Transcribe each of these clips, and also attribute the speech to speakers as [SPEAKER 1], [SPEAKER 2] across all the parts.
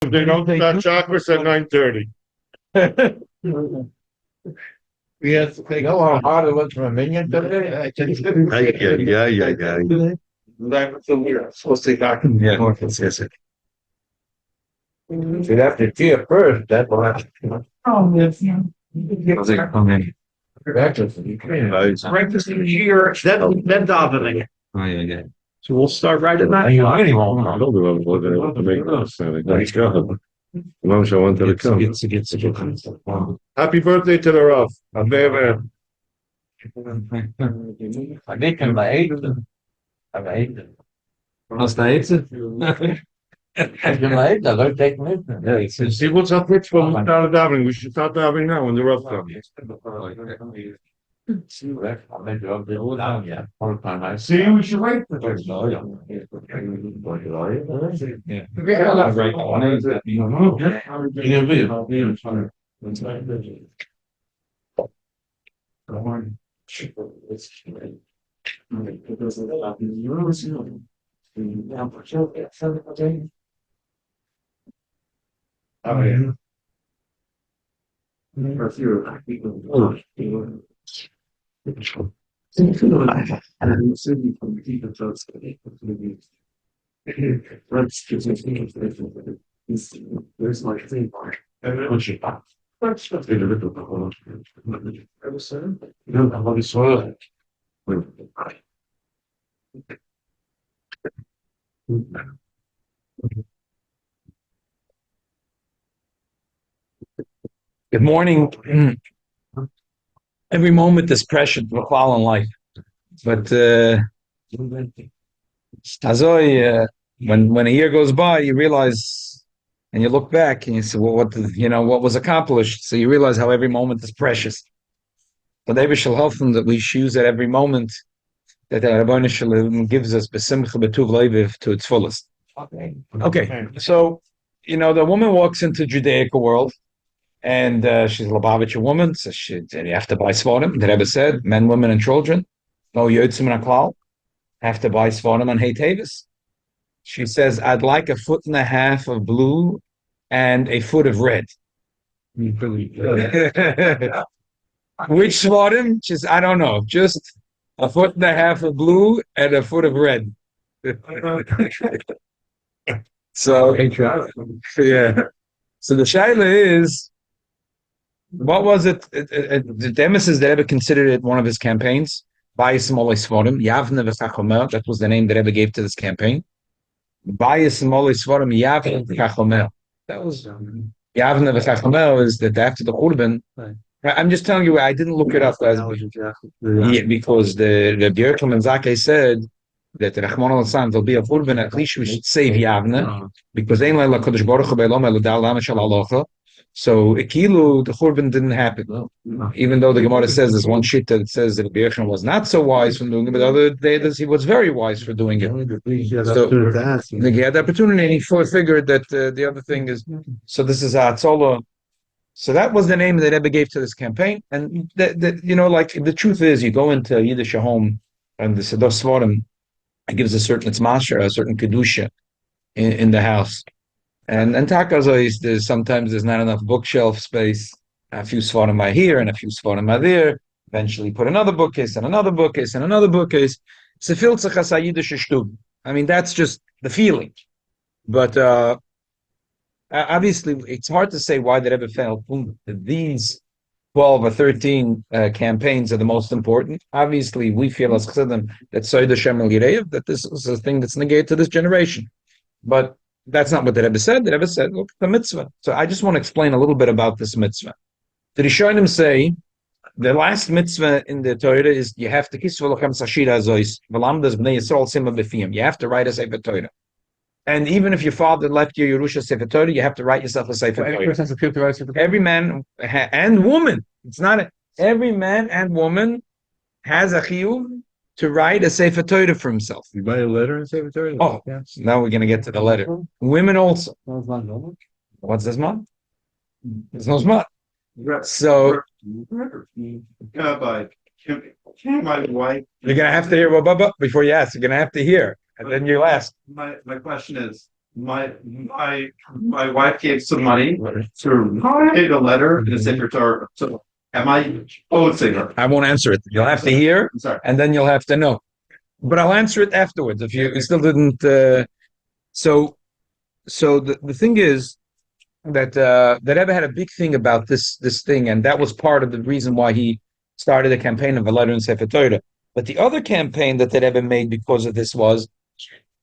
[SPEAKER 1] They don't start chakras at 9:30.
[SPEAKER 2] We have to take. No, how hard it was from a minion today.
[SPEAKER 1] Yeah.
[SPEAKER 2] Supposed to talk.
[SPEAKER 1] Yeah.
[SPEAKER 2] Yes. You'd have to cheer first. That will have to.
[SPEAKER 3] Oh, yes, yeah.
[SPEAKER 2] Breakfast in here, then davening.
[SPEAKER 1] Oh, yeah.
[SPEAKER 3] So we'll start right at that.
[SPEAKER 1] I don't do to make this. Nice job. Mom, I wanted to come. Happy birthday to the Rav.
[SPEAKER 2] I think I'm eight. I'm eight.
[SPEAKER 3] Was da jetzt?
[SPEAKER 2] I'm eight. I don't take me.
[SPEAKER 1] See what's up, Rich? When we started davening, we should start davening now when the Rav comes.
[SPEAKER 2] See,
[SPEAKER 1] we should wait for this.
[SPEAKER 3] There's like thing part. Good morning. Every moment is precious for Kollel in life, but when a year goes by, you realize, and you look back and you say, well, what was accomplished? So you realize how every moment is precious. But Rabbi shall help them that we choose at every moment that the Rabbi Shalom gives us besimcha betuv leiviv to its fullest. Okay, so the woman walks into Judaic world. And she's a Lubavitcher woman, so you have to buy svarim. The Rebbe said, men, women, and children, no yotzim and klal, have to buy svarim on Teves. She says, I'd like 1.5 feet of blue and 1 foot of red. Which svarim? She says, I don't know, just 1.5 feet of blue and 1 foot of red. So, yeah. So the shaila is, what was it? The Demis the Rebbe considered it one of his campaigns. Bayis Molei Svarim, Yavne v'Chachomer. That was the name the Rebbe gave to this campaign. Bayis Molei Svarim, Yavne v'Chachomer. That was Yavne v'Chachomer is that after the Churban. I'm just telling you, I didn't look it up because the Bjerkel and Zakeh said that Rachmana litzlan there'll be a Churban. At least we should save Yavne because Ein Leila Kodesh Baruch Hu Be'elom Eludal Lama Shal Alocha. So Ikilu, the Churban didn't happen. Even though the Gemara says there's one shit that says that Rishon was not so wise for doing it, but other days he was very wise for doing it. So he had the opportunity, and he figured that the other thing is, so this is Hatzola. So that was the name that Rebbe gave to this campaign. And the truth is, you go into Yiddish home, and the Sedos Svarim, it gives a certain tzmasher, a certain kedusha in the house. And sometimes there's not enough bookshelf space. A few svarim are here and a few svarim are there. Eventually put another bookcase and another bookcase and another bookcase. I mean, that's just the feeling. But obviously, it's hard to say why the Rebbe felt that these 12 or 13 campaigns are the most important. Obviously, we feel as chassidim that Soida Shem El Yireyev, that this is a thing that's negated to this generation. But that's not what the Rebbe said. The Rebbe said, look, the mitzvah. So I just want to explain a little bit about this mitzvah. The Rishonim say the last mitzvah in the Torah is you have to kisvu lachem sashira azois v'lamdas bnei Yisrael sima b'fiyim. You have to write a sefer Torah. And even if your father left you Yerusha sefer Torah, you have to write yourself a sefer Torah. Every man and woman. It's not every man and woman has a chiyuv to write a sefer Torah for himself.
[SPEAKER 1] You buy a letter in sefer Torah?
[SPEAKER 3] Oh, yes. Now we're going to get to the letter. Women also. What's this month? There's no smart. So
[SPEAKER 1] my wife.
[SPEAKER 3] You're going to have to hear before you ask. You're going to have to hear, and then you ask.
[SPEAKER 4] My question is, my wife gave some money to write a letter in a Sefer Torah. So am I owing her?
[SPEAKER 3] I won't answer it. You'll have to hear,
[SPEAKER 4] I'm sorry.
[SPEAKER 3] and then you'll have to know. But I'll answer it afterwards if you still didn't. So the thing is that that Rebbe had a big thing about this thing, and that was part of the reason why he started a campaign of a letter in Sefer Torah. But the other campaign that the Rebbe made because of this was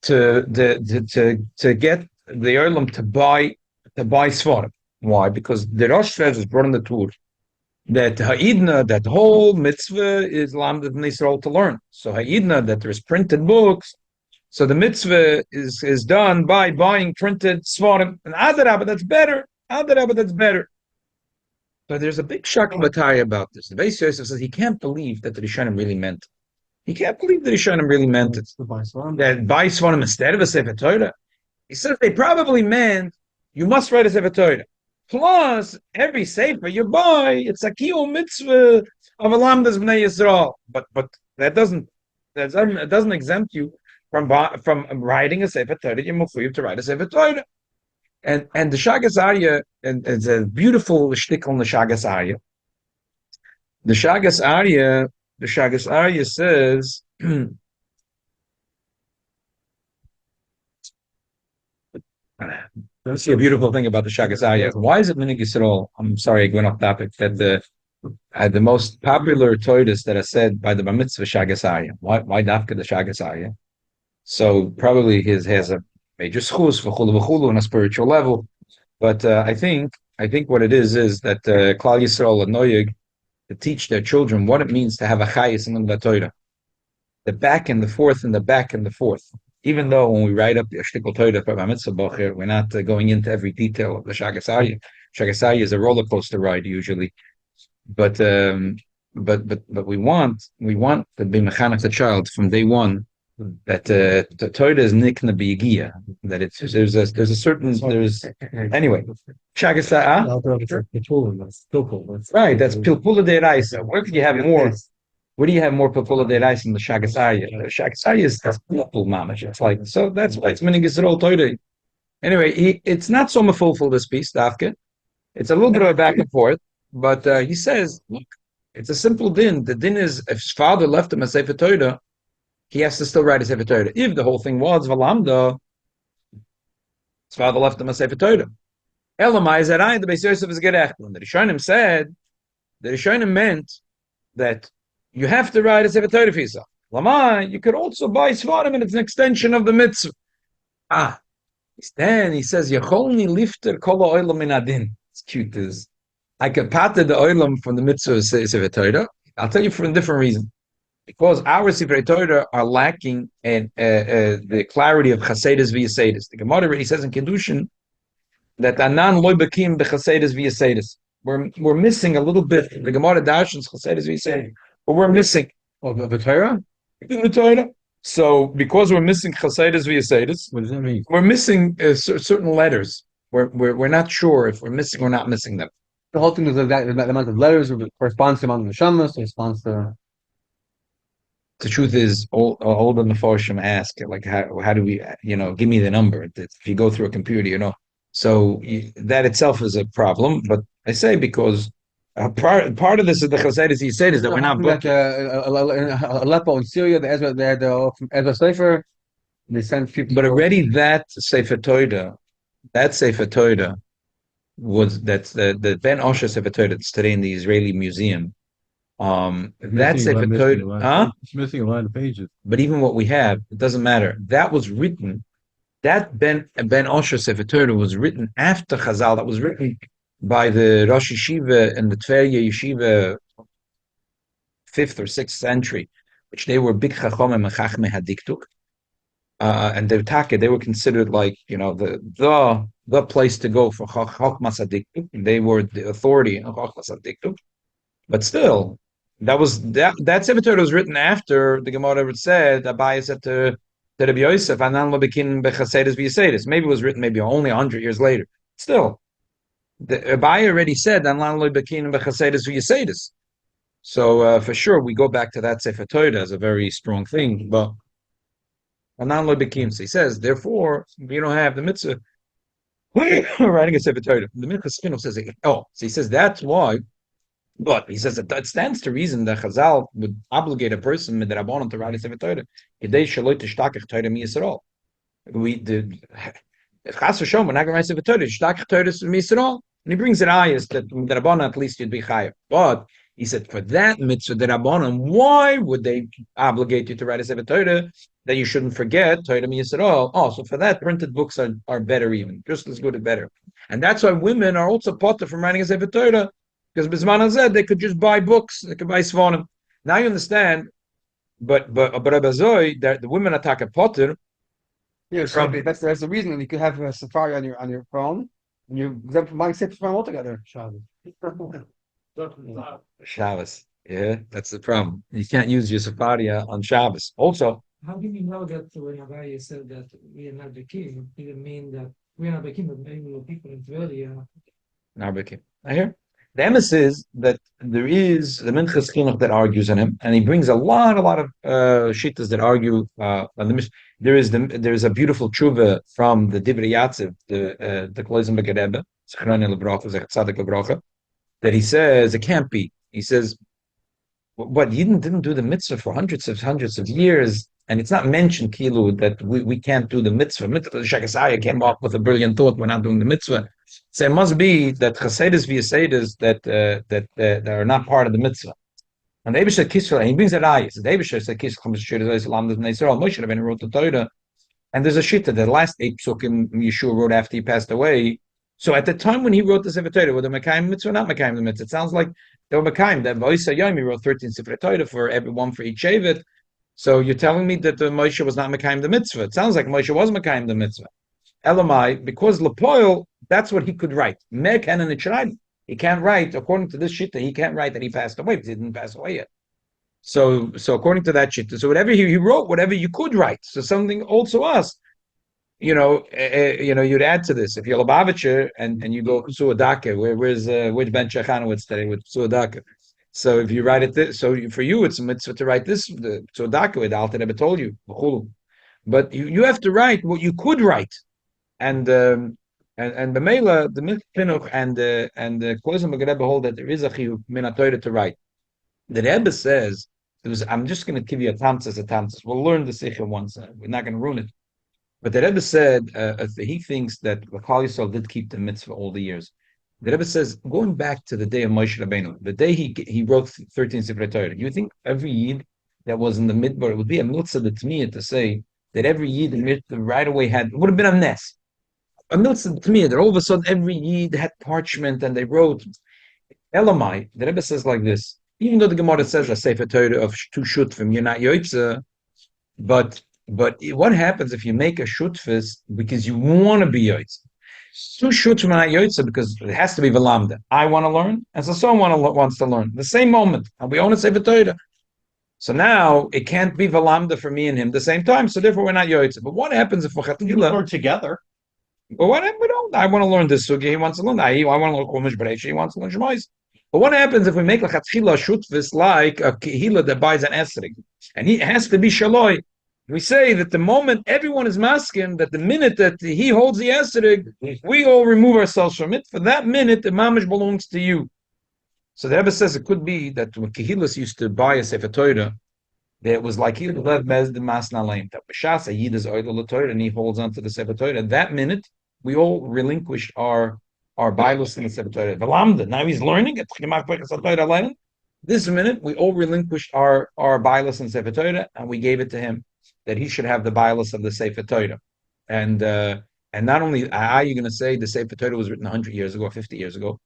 [SPEAKER 3] to get the Olam to buy Sfarim. Why? Because the Rosh was brought in the Tur that Ha'idna, that whole mitzvah is Lamd Bnei Yisrael to learn. So Ha'idna, that there's printed books. So the mitzvah is done by buying printed Sfarim. And Adarabah, that's better. Adarabah, that's better. But there's a big shaklataya about this. The Beis Yosef says he can't believe that the Rishonim really meant it. He can't believe the Rishonim really meant it. That buy Sfarim instead of a Sefer Torah. He says they probably meant you must write a Sefer Torah. Plus, every sefer you buy, it's a kiyum mitzvah of a lamdas b'nei Yisrael. But that doesn't exempt you from writing a sefer Torah. You're mechuyev to write a sefer Torah. And the Shagas Arya, and it's a beautiful shtickle in the Shagas Arya. The Shagas Arya says. Let's see a beautiful thing about the Shagas Arya. Why is it Minig Yisrael? I'm sorry, I went off topic. That the most popular Toidas that are said by the Bar Mitzvah Shagas Arya. Why Dafka the Shagas Arya? So probably he has a major schus v'chulu on a spiritual level. But I think what it is that Klal Yisrael and Noyeg to teach their children what it means to have a chayis in the Torah. The back and the forth and the back and the forth. Even though when we write up the Ashtikal Torah for Bar Mitzvah Bocher, we're not going into every detail of the Shagas Arya. Shagas Arya is a roller coaster ride usually, but we want to be mechanic the child from day one that the Torah is nikna b'yigia, that there's a certain anyway Shagas Arya. Right, that's Pilpula de Raisa. Where could you have more? Where do you have more Pilpula de Raisa in the Shagas Arya? The Shagas Arya is Pilpul mamash. It's like, so that's why it's Minig Yisrael Torah. Anyway, it's not so mafulful, this piece, Dafke. It's a little bit of a back and forth, but he says, look, it's a simple din. The din is if his father left him a Sefer Torah, he has to still write a Sefer Torah. If the whole thing was Valamda, his father left him a Sefer Torah. Elamai Zarai, the Beis Yosef is Gerech. When the Rishonim said, the Rishonim meant that you have to write a Sefer Torah for yourself. Lamai, you could also buy Svarim and it's an extension of the mitzvah. Then he says, Yacholni lifter kol ha'olam min adin. It's cute. I could pater the olam from the mitzvah of Sefer Torah. I'll tell you for a different reason. Because our Sefer Torah are lacking the clarity of Chasedis v'Yasedis. The Gemara already says in Kedushin that Anan loy bekim b'Chasedis v'Yasedis. We're missing a little bit. The Gemara Darshans Chasedis v'Yasedis. But we're missing
[SPEAKER 2] the Torah?
[SPEAKER 3] The Torah. So because we're missing Chasedis v'Yasedis,
[SPEAKER 2] What does that mean?
[SPEAKER 3] we're missing certain letters. We're not sure if we're missing or not missing them.
[SPEAKER 2] The whole thing is that the amount of letters corresponds to the amount of neshamas, responds to.
[SPEAKER 3] The truth is, all the Mefarshim ask, like, how do we, give me the number. If you go through a computer, so that itself is a problem. But I say because part of this is the Chasedis Yisrael that we're not.
[SPEAKER 2] Like Aleppo in Syria, the Ezra Sefer, they sent people.
[SPEAKER 3] But already that Sefer Torah was that's the Ben Osher Sefer Torah that's today in the Israeli Museum. That's Sefer Torah,
[SPEAKER 2] It's missing a lot of pages.
[SPEAKER 3] But even what we have, it doesn't matter. That was written. That Ben Osher Sefer Torah was written after Chazal. That was written by the Rosh Yeshiva and the Tveria Yeshiva, 5th or 6th century, which they were big Chachomim and Chachmei Hadiktuk, and they were considered like the place to go for Chachmas Hadiktuk. They were the authority in Chachmas Hadiktuk, but still. That Sefer Torah was written after the Gemara said Abai said to Rabbi Yosef, "Anan lo bekin bechasedis v'yasedis." Maybe it was written only 100 years later. Still, the Abai already said Anan lo bekin bechasedis v'yasedis. So for sure, we go back to that Sefer Torah as a very strong thing. But and not only bekim. So he says, therefore, you don't have the mitzvah writing a Sefer Torah. The Minchas Chinuch says, so he says that's why. But he says that stands to reason that Chazal would obligate a person with the Rabbanon to write a Sefer Torah. Kedei shelo tishtachach Torah mi Yisrael. Chas v'shom, we're not going to write Sefer Torah. Tishtachach Torah mi Yisrael. And he brings it ayahs that the Rabbanon at least you'd be chayav. But he said for that mitzvah, the Rabbanon, why would they obligate you to write a Sefer Torah that you shouldn't forget Torah mi Yisrael? Oh, so for that, printed books are better even, just as good or better. And that's why women are also potter from writing a Sefer Torah. Because Bisman Hazed, they could just buy books, they could buy Svarim. Now you understand, but Rabbi Zoy, the women attack a potter.
[SPEAKER 2] Yeah, so that's the reason. And you could have a Safari on your phone, and you're exempt from buying Sefer altogether.
[SPEAKER 3] Shabbos. Yeah, that's the problem. You can't use your Safari on Shabbos. Also,
[SPEAKER 5] how do we know that when Rabbi said that we are not the king, it didn't mean that we are not the king, but maybe the people in Tveria.
[SPEAKER 3] Narbekim. I hear. The emes is that there is the Minchas Chinuch that argues on him, and he brings a lot of shittas that argue on the. There is a beautiful tshuva from the Divrei Yatziv, the Kollel Rebbe, Zechrani Lebrocha, Zech Lebrocha, that he says it can't be. He says, what Yidden didn't do the mitzvah for hundreds of years, and it's not mentioned Kilu that we can't do the mitzvah. Mitzvah Shakasaya came up with a brilliant thought. We're not doing the mitzvah. So it must be that Chasedis v'Yasedis that are not part of the mitzvah. And the Eibusher Kisra, he brings that ayah. The Eibusher said Kisra Moshe Rabbeinu wrote the Torah, and there's a shita. The last 8 psukim Yeshua wrote after he passed away. So at the time when he wrote the Sefer Torah, were the Mekayim mitzvah or not Mekayim the mitzvah? It sounds like they were Mekayim. That V'Oisa Yom, he wrote 13 Sefer Torah for everyone for each Shevet. So you're telling me that the Moshe was not Mekayim the mitzvah? It sounds like Moshe was Mekayim the mitzvah. Elamai, because Lepoil, that's what he could write. Mekan and Ichraim. He can't write, according to this shita, he can't write that he passed away because he didn't pass away yet. So according to that shita, so whatever he wrote, whatever you could write. So something also us, you'd add to this. If you're Lubavitcher and you go Suadaka, where's Ben Shachanowitz today with Suadaka? So if you write it, so for you it's a mitzvah to write this, the Suadaka, with Alter Rebbe told you, but you have to write what you could write. And B'meila, the Minchas and the Kollel Rebbe hold that there is a chiyuv min haTorah to write. The Rebbe says, I'm just going to give you a tamtzas. We'll learn the sikha once. We're not going to ruin it. But the Rebbe said he thinks that Klal Yisrael did keep the mitzvah all the years. The Rebbe says, going back to the day of Moshe Rabbeinu, the day he wrote 13 Sefer Torah, you think every Yid that was in the midbar, it would be a mitzvah to say that every Yid right away would have been a nest. A mitzvah to me that all of a sudden every Yid had parchment and they wrote. Elamai, the Rebbe says like this, even though the Gemara says a Sefer Torah of 2 shutfim, you're not yoitza, but what happens if you make a shutfis because you want to be yoitza? 2 shutfim are not yoitza because it has to be velamda. I want to learn, and so someone wants to learn. The same moment, and we own a Sefer Torah. So now it can't be velamda for me and him the same time, so therefore we're not yoitza. But what happens if
[SPEAKER 4] You learn together?
[SPEAKER 3] Well, we don't. I want to learn this sugi. He wants to learn. I want to learn Chumash Bereishis. He wants to learn Shmois. But what happens if we make lechatchila shutvis like a kehila that buys an esrig, and he has to be shaloi? We say that the moment everyone is masking, that the minute that he holds the esrig, we all remove ourselves from it. For that minute, the mamish belongs to you. So the Rebbe says it could be that when kehilas used to buy a Sefer Torah, it was like he led bez the masna leim. That b'shas a yid is oidel Torah and he holds on to the Sefer Torah. At that minute, we all relinquished our bailus in the Sefer Torah. Velamda. Now he's learning it. This minute, we all relinquished our bailus in Sefer Torah and we gave it to him that he should have the bailus of the Sefer Torah. And not only are you going to say the Sefer Torah was written 100 years ago or 50 years ago,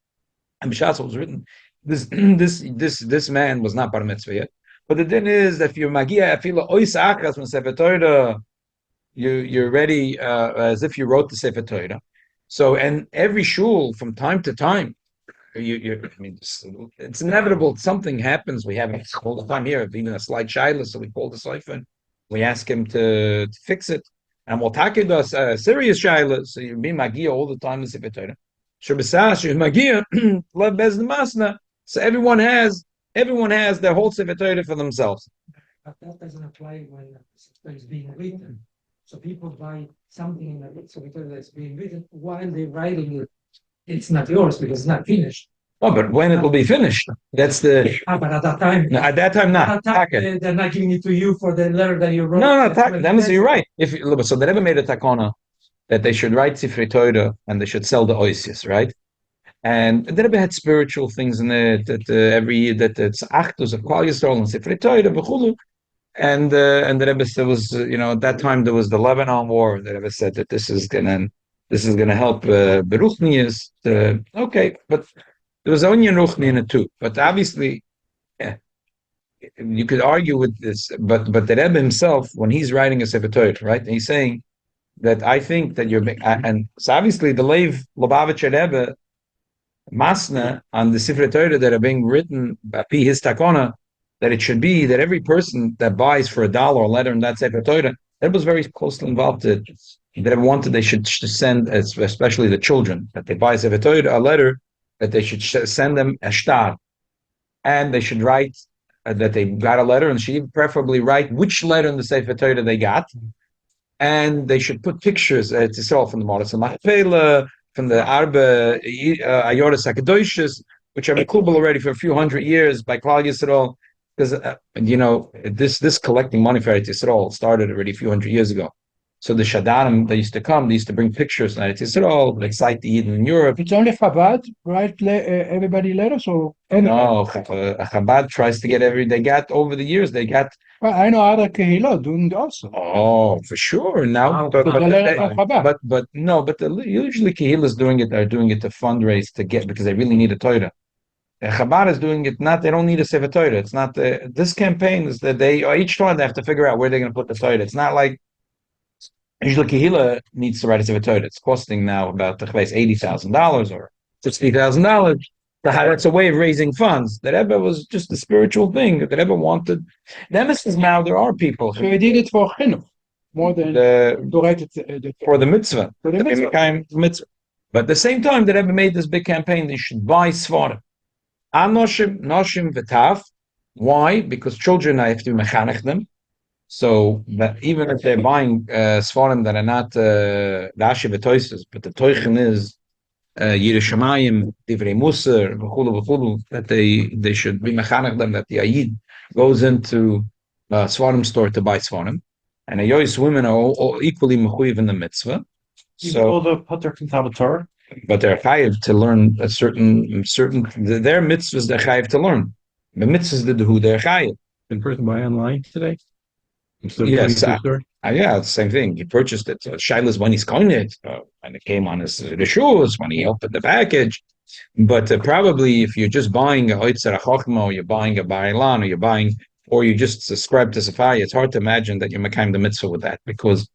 [SPEAKER 3] and b'shas was written. This man was not bar mitzvah yet. But the thing is that if you're magia afila ois achas from Sefer Torah, you're ready as if you wrote the Sefer Torah. So, and every shul from time to time, it's inevitable. Something happens. We have all the time here, even a slight shilah, so we call the soifen. We ask him to fix it, and we'll take us a serious shilah. So you be magia all the time in Sefer Torah. Shabbos magia love bez the masna. So everyone has their whole Sefer Torah for themselves.
[SPEAKER 5] But that doesn't apply when it's being written. So people buy something in a Sefer Torah that's being written while they're writing it. It's not yours because it's not finished.
[SPEAKER 3] Oh, but when it will be finished, that's the.
[SPEAKER 5] But at that time,
[SPEAKER 3] No, at that time, not.
[SPEAKER 5] at that time, they're not giving it to you for the letter that you wrote.
[SPEAKER 3] No, then you're right. So they never made a takona that they should write Sifrei Torah and they should sell the oasis, right? And the Rebbe had spiritual things in it that every year that it's Achdus of Klal Yisrael and Sifrei Torah v'chulu. And the Rebbe said was at that time there was the Lebanon War. The Rebbe said that this is gonna help Beruchnius. Okay, but there was only Ruchni in it too. But obviously, yeah, you could argue with this. But the Rebbe himself, when he's writing a Sefer Torah, right, he's saying that I think that you're and so obviously the Lev Lubavitcher Rebbe Masna on the Sifrei Torah that are being written by his takona, that it should be that every person that buys for $1 a letter in that Sefer Torah, that was very closely involved. That wanted they should send, especially the children, that they buy Sefer Torah a letter, that they should send them a shtar, and they should write that they got a letter, and she preferably write which letter in the Sefer Torah they got, and they should put pictures. It's all from the Maras Machpelah, from the Arba Ayoras Hakadoshis, which are makubal already for a few hundred years by Klal Yisrael, because this collecting money for Eretz Yisrael started already a few hundred years ago. So the Shadanim, they used to bring pictures in Eretz Yisrael, like cite the Eden in Europe.
[SPEAKER 2] It's only Chabad, right? Everybody letters or
[SPEAKER 3] no, Chabad tries to get they got over the years, they got.
[SPEAKER 2] Well, I know other Kehilot doing also.
[SPEAKER 3] Oh, for sure. Now, but usually Kehilas are doing it to fundraise to get, because they really need a Torah. Chabad is doing it they don't need a Sefer Torah. It's not this campaign is that each time they have to figure out where they're going to put the Torah. It's not like usually Kehila needs to write a Sefer Torah. It's costing now about $80,000 or $60,000. That's a way of raising funds. The Rebbe was just a spiritual thing. The Rebbe wanted. The emphasis now, there are people.
[SPEAKER 2] So he did it for chinuch more than to write it
[SPEAKER 3] for the mitzvah.
[SPEAKER 2] For the
[SPEAKER 3] mitzvah. But at the same time, the Rebbe made this big campaign. They should buy svarim. Anoshim, noshim, v'taf. Why? Because children, I have to mechanech them. So that even if they're buying svarim that are not Rashi v'toises, but the toichin is Yerushalayim, Divrei Musar, v'chulu, that they should be mechanech them, that the Ayid goes into Svarim store to buy Svarim. And Ayois women are all equally mechuyev in the mitzvah. So
[SPEAKER 4] the Pater Kintab Torah,
[SPEAKER 3] but they're chayiv to learn a certain their mitzvahs they're chayiv to learn. The mitzvahs they're chayiv.
[SPEAKER 1] Can person buy online today?
[SPEAKER 3] Yes, yeah, the same thing. He purchased it. So Shilas when he's coined it, and it came on his Rishon when he opened the package. But probably if you're just buying a Oitzer Chochma, or you're buying a Bailan, or you just subscribe to Safari, it's hard to imagine that you're making the mitzvah with that, because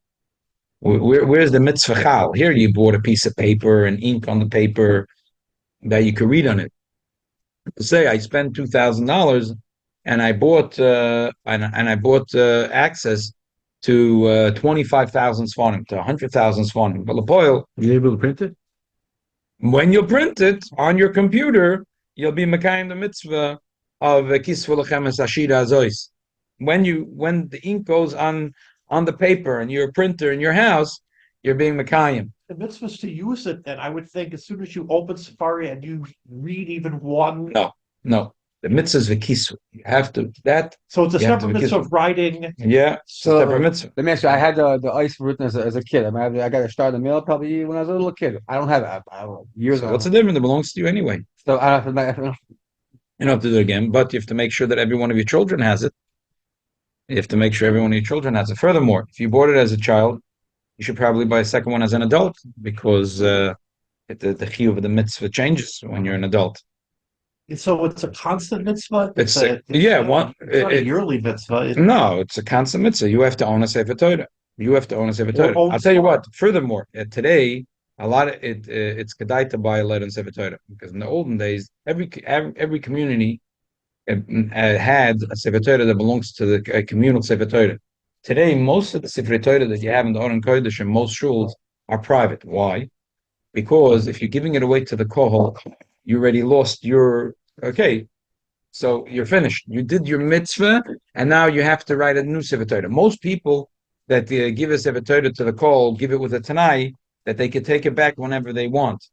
[SPEAKER 3] where's the mitzvah chal? Here you bought a piece of paper and ink on the paper that you could read on it. Say I spent $2,000 and I bought access to 25,000 svarim, to 100,000 svarim. But Lepoil,
[SPEAKER 1] you able to print it?
[SPEAKER 3] When you print it on your computer, you'll be mekayim the mitzvah of kisvu lechem es ashira azois. When the ink goes on the paper and your printer in your house, you're being mekayim.
[SPEAKER 4] The mitzvah is to use it, and I would think as soon as you open Safari and you read even one.
[SPEAKER 3] No. The mitzvah is v'kisvu. You have to that.
[SPEAKER 4] So it's a separate mitzvah of writing.
[SPEAKER 3] Yeah,
[SPEAKER 2] So
[SPEAKER 3] separate mitzvah.
[SPEAKER 2] let me ask you, I had the ice written as a kid. I mean, I got to start the mail probably when I was a little kid. I don't have it. Years ago.
[SPEAKER 3] What's the difference? It belongs to you anyway.
[SPEAKER 2] So I don't have to.
[SPEAKER 3] You don't have to do it again, but you have to make sure that every one of your children has it. You have to make sure every one of your children has it. Furthermore, if you bought it as a child, you should probably buy a second one as an adult, because the chiyuv of the mitzvah changes when you're an adult.
[SPEAKER 4] So it's a constant mitzvah.
[SPEAKER 3] It's
[SPEAKER 4] not a yearly mitzvah.
[SPEAKER 3] No, it's a constant mitzvah. You have to own a sefer Torah. I'll tell you what. Furthermore, today it's kedai to buy a letter in sefer Torah, because in the olden days every community had a sefer Torah that belongs to the communal sefer Torah. Today, most of the sefer Torah that you have in the Aron Kodesh and most shuls are private. Why? Because if you're giving it away to the kohol, you already lost your. Okay, so you're finished. You did your mitzvah, and now you have to write a new sefer Torah. Most people that give a Sefer Torah to the Kollel, give it with a Tanai, that they could take it back whenever they want.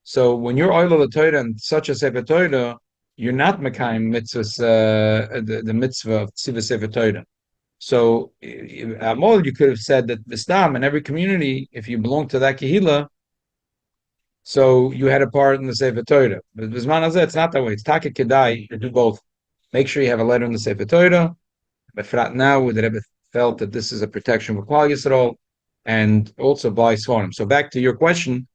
[SPEAKER 3] So when you're oil of the Torah and such a Sefer Torah, you're not Mekayim mitzvahs, the mitzvah of Tziva Sefer Torah. So, Amol, you could have said that Vistam in every community, if you belong to that Kehillah, so you had a part in the Sefer Torah. But Bisman Hazeh, it's not that way. It's Taka Kedai to do both. Make sure you have a letter in the Sefer Torah. But for now, the Rebbe felt that this is a protection for Klal Yisrael, and also by Svarim. So back to your question,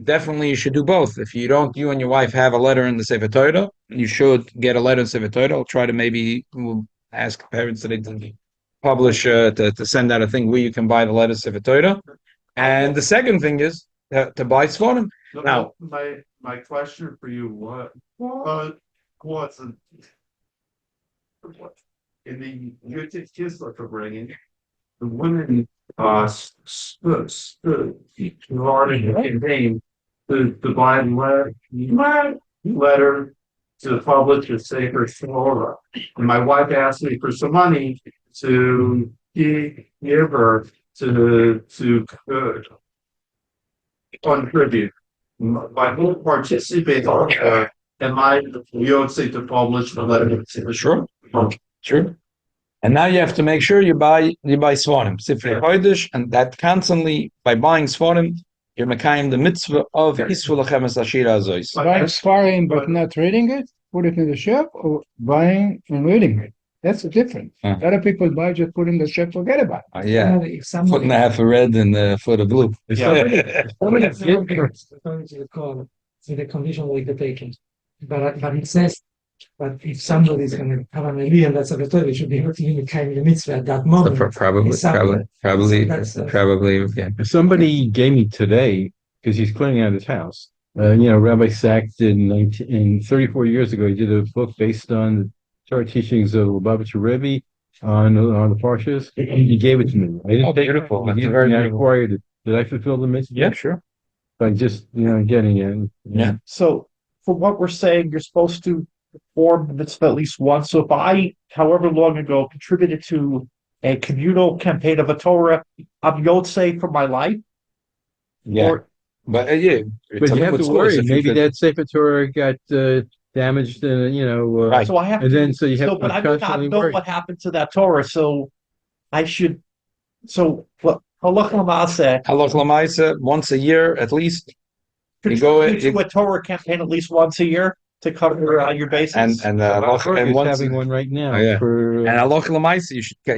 [SPEAKER 3] definitely you should do both. If you don't, you and your wife have a letter in the Sefer Torah, you should get a letter in the Sefer Torah. I'll try to we'll ask parents that they publish, to send out a thing where you can buy the letter Sefer Torah. And the second thing is to buy Svarim. Now,
[SPEAKER 1] my question for you, what's in the Yutit Kislev bringing, the women stood campaign to buy letter to publish a Sefer Torah. And my wife asked me for some money to give her to contribute. My whole participate am I Yotze to publish the letter?
[SPEAKER 3] Sure. Sure. And now you have to make sure you buy Svarim, Sifrei Hodesh, and that constantly, by buying Svarim, you're Mekayim the mitzvah of Hisul Lachemes Ashira Azois.
[SPEAKER 2] Buying Sfarim but not reading it, put it in the shelf, or buying and reading it. That's the difference. Other people buy, just put in the shelf, forget about it.
[SPEAKER 3] Yeah,
[SPEAKER 5] If somebody,
[SPEAKER 3] foot and a half of red and a foot of blue.
[SPEAKER 5] according to the call, so the condition will be taken. But it says, but if somebody is going to have an idea and that's a Torah, it should be able to give kind of mitzvah at that moment.
[SPEAKER 3] Probably. Yeah.
[SPEAKER 6] Somebody gave me today, because he's cleaning out his house. Rabbi Sachs did in 34 years ago, he did a book based on the Torah teachings of Lubavitcher Rebbe on the Parshas. He gave it to me. I didn't take
[SPEAKER 3] beautiful.
[SPEAKER 6] it.
[SPEAKER 3] That's very
[SPEAKER 6] I acquired it. Did I fulfill the mitzvah?
[SPEAKER 3] Yeah, sure.
[SPEAKER 6] By just, getting it.
[SPEAKER 3] Yeah.
[SPEAKER 7] So for what we're saying, you're supposed to perform the mitzvah at least once. So if I, however long ago, contributed to a communal campaign of a Torah, I'm Yotze for my life.
[SPEAKER 3] Yeah.
[SPEAKER 7] Or,
[SPEAKER 3] But
[SPEAKER 6] But you have to worry. Maybe that Sefer Torah got damaged,
[SPEAKER 3] Right.
[SPEAKER 7] so I have
[SPEAKER 6] and
[SPEAKER 7] to,
[SPEAKER 6] then so you have
[SPEAKER 7] so,
[SPEAKER 6] to
[SPEAKER 7] but I do not
[SPEAKER 6] constantly
[SPEAKER 7] know
[SPEAKER 6] worry.
[SPEAKER 7] what happened to that Torah. So I should, so halach l'maaseh,
[SPEAKER 3] Halach Lamaisa, once a year at least. You go
[SPEAKER 7] contribute to a Torah campaign at least once a year to cover your bases.
[SPEAKER 3] and
[SPEAKER 6] Halach
[SPEAKER 3] and
[SPEAKER 6] is
[SPEAKER 3] once
[SPEAKER 6] having one right now.
[SPEAKER 3] Oh, yeah.
[SPEAKER 6] For
[SPEAKER 3] and Halach Lamaisa,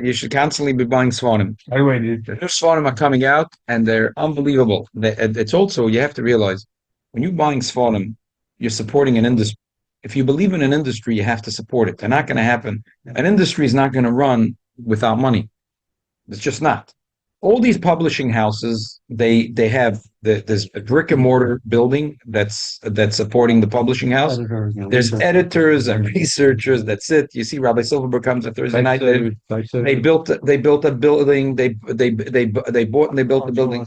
[SPEAKER 3] you should constantly be buying Svarim.
[SPEAKER 6] by the way,
[SPEAKER 3] New Svarim are coming out and they're unbelievable. It's also, you have to realize, when you're buying Svarim, you're supporting an industry. If you believe in an industry, you have to support it. They're not going to happen. An industry is not going to run without money. It's just not. All these publishing houses, they have there's a brick and mortar building that's supporting the publishing house. There's editors and researchers that sit. You see, Rabbi Silverberg comes on Thursday night. They built a building. They bought and they built the building.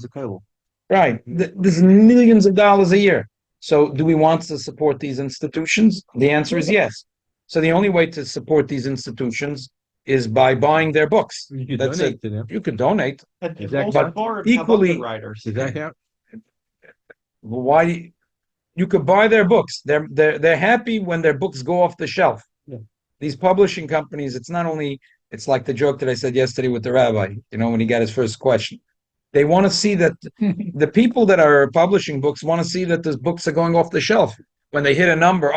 [SPEAKER 3] Right. There's millions of dollars a year. So do we want to support these institutions? The answer is yes. So the only way to support these institutions is by buying their books.
[SPEAKER 6] You could
[SPEAKER 3] That's
[SPEAKER 6] donate
[SPEAKER 3] it.
[SPEAKER 6] to them.
[SPEAKER 3] You could donate.
[SPEAKER 7] And
[SPEAKER 6] Is that
[SPEAKER 7] most
[SPEAKER 3] but
[SPEAKER 7] Torah
[SPEAKER 3] equally-
[SPEAKER 7] have underwriters.
[SPEAKER 6] Does that count?
[SPEAKER 3] Why? You could buy their books. They're happy when their books go off the shelf.
[SPEAKER 6] Yeah.
[SPEAKER 3] These publishing companies, it's not only, it's like the joke that I said yesterday with the rabbi, when he got his first question. They want to see that the people that are publishing books want to see that those books are going off the shelf. When they hit a number,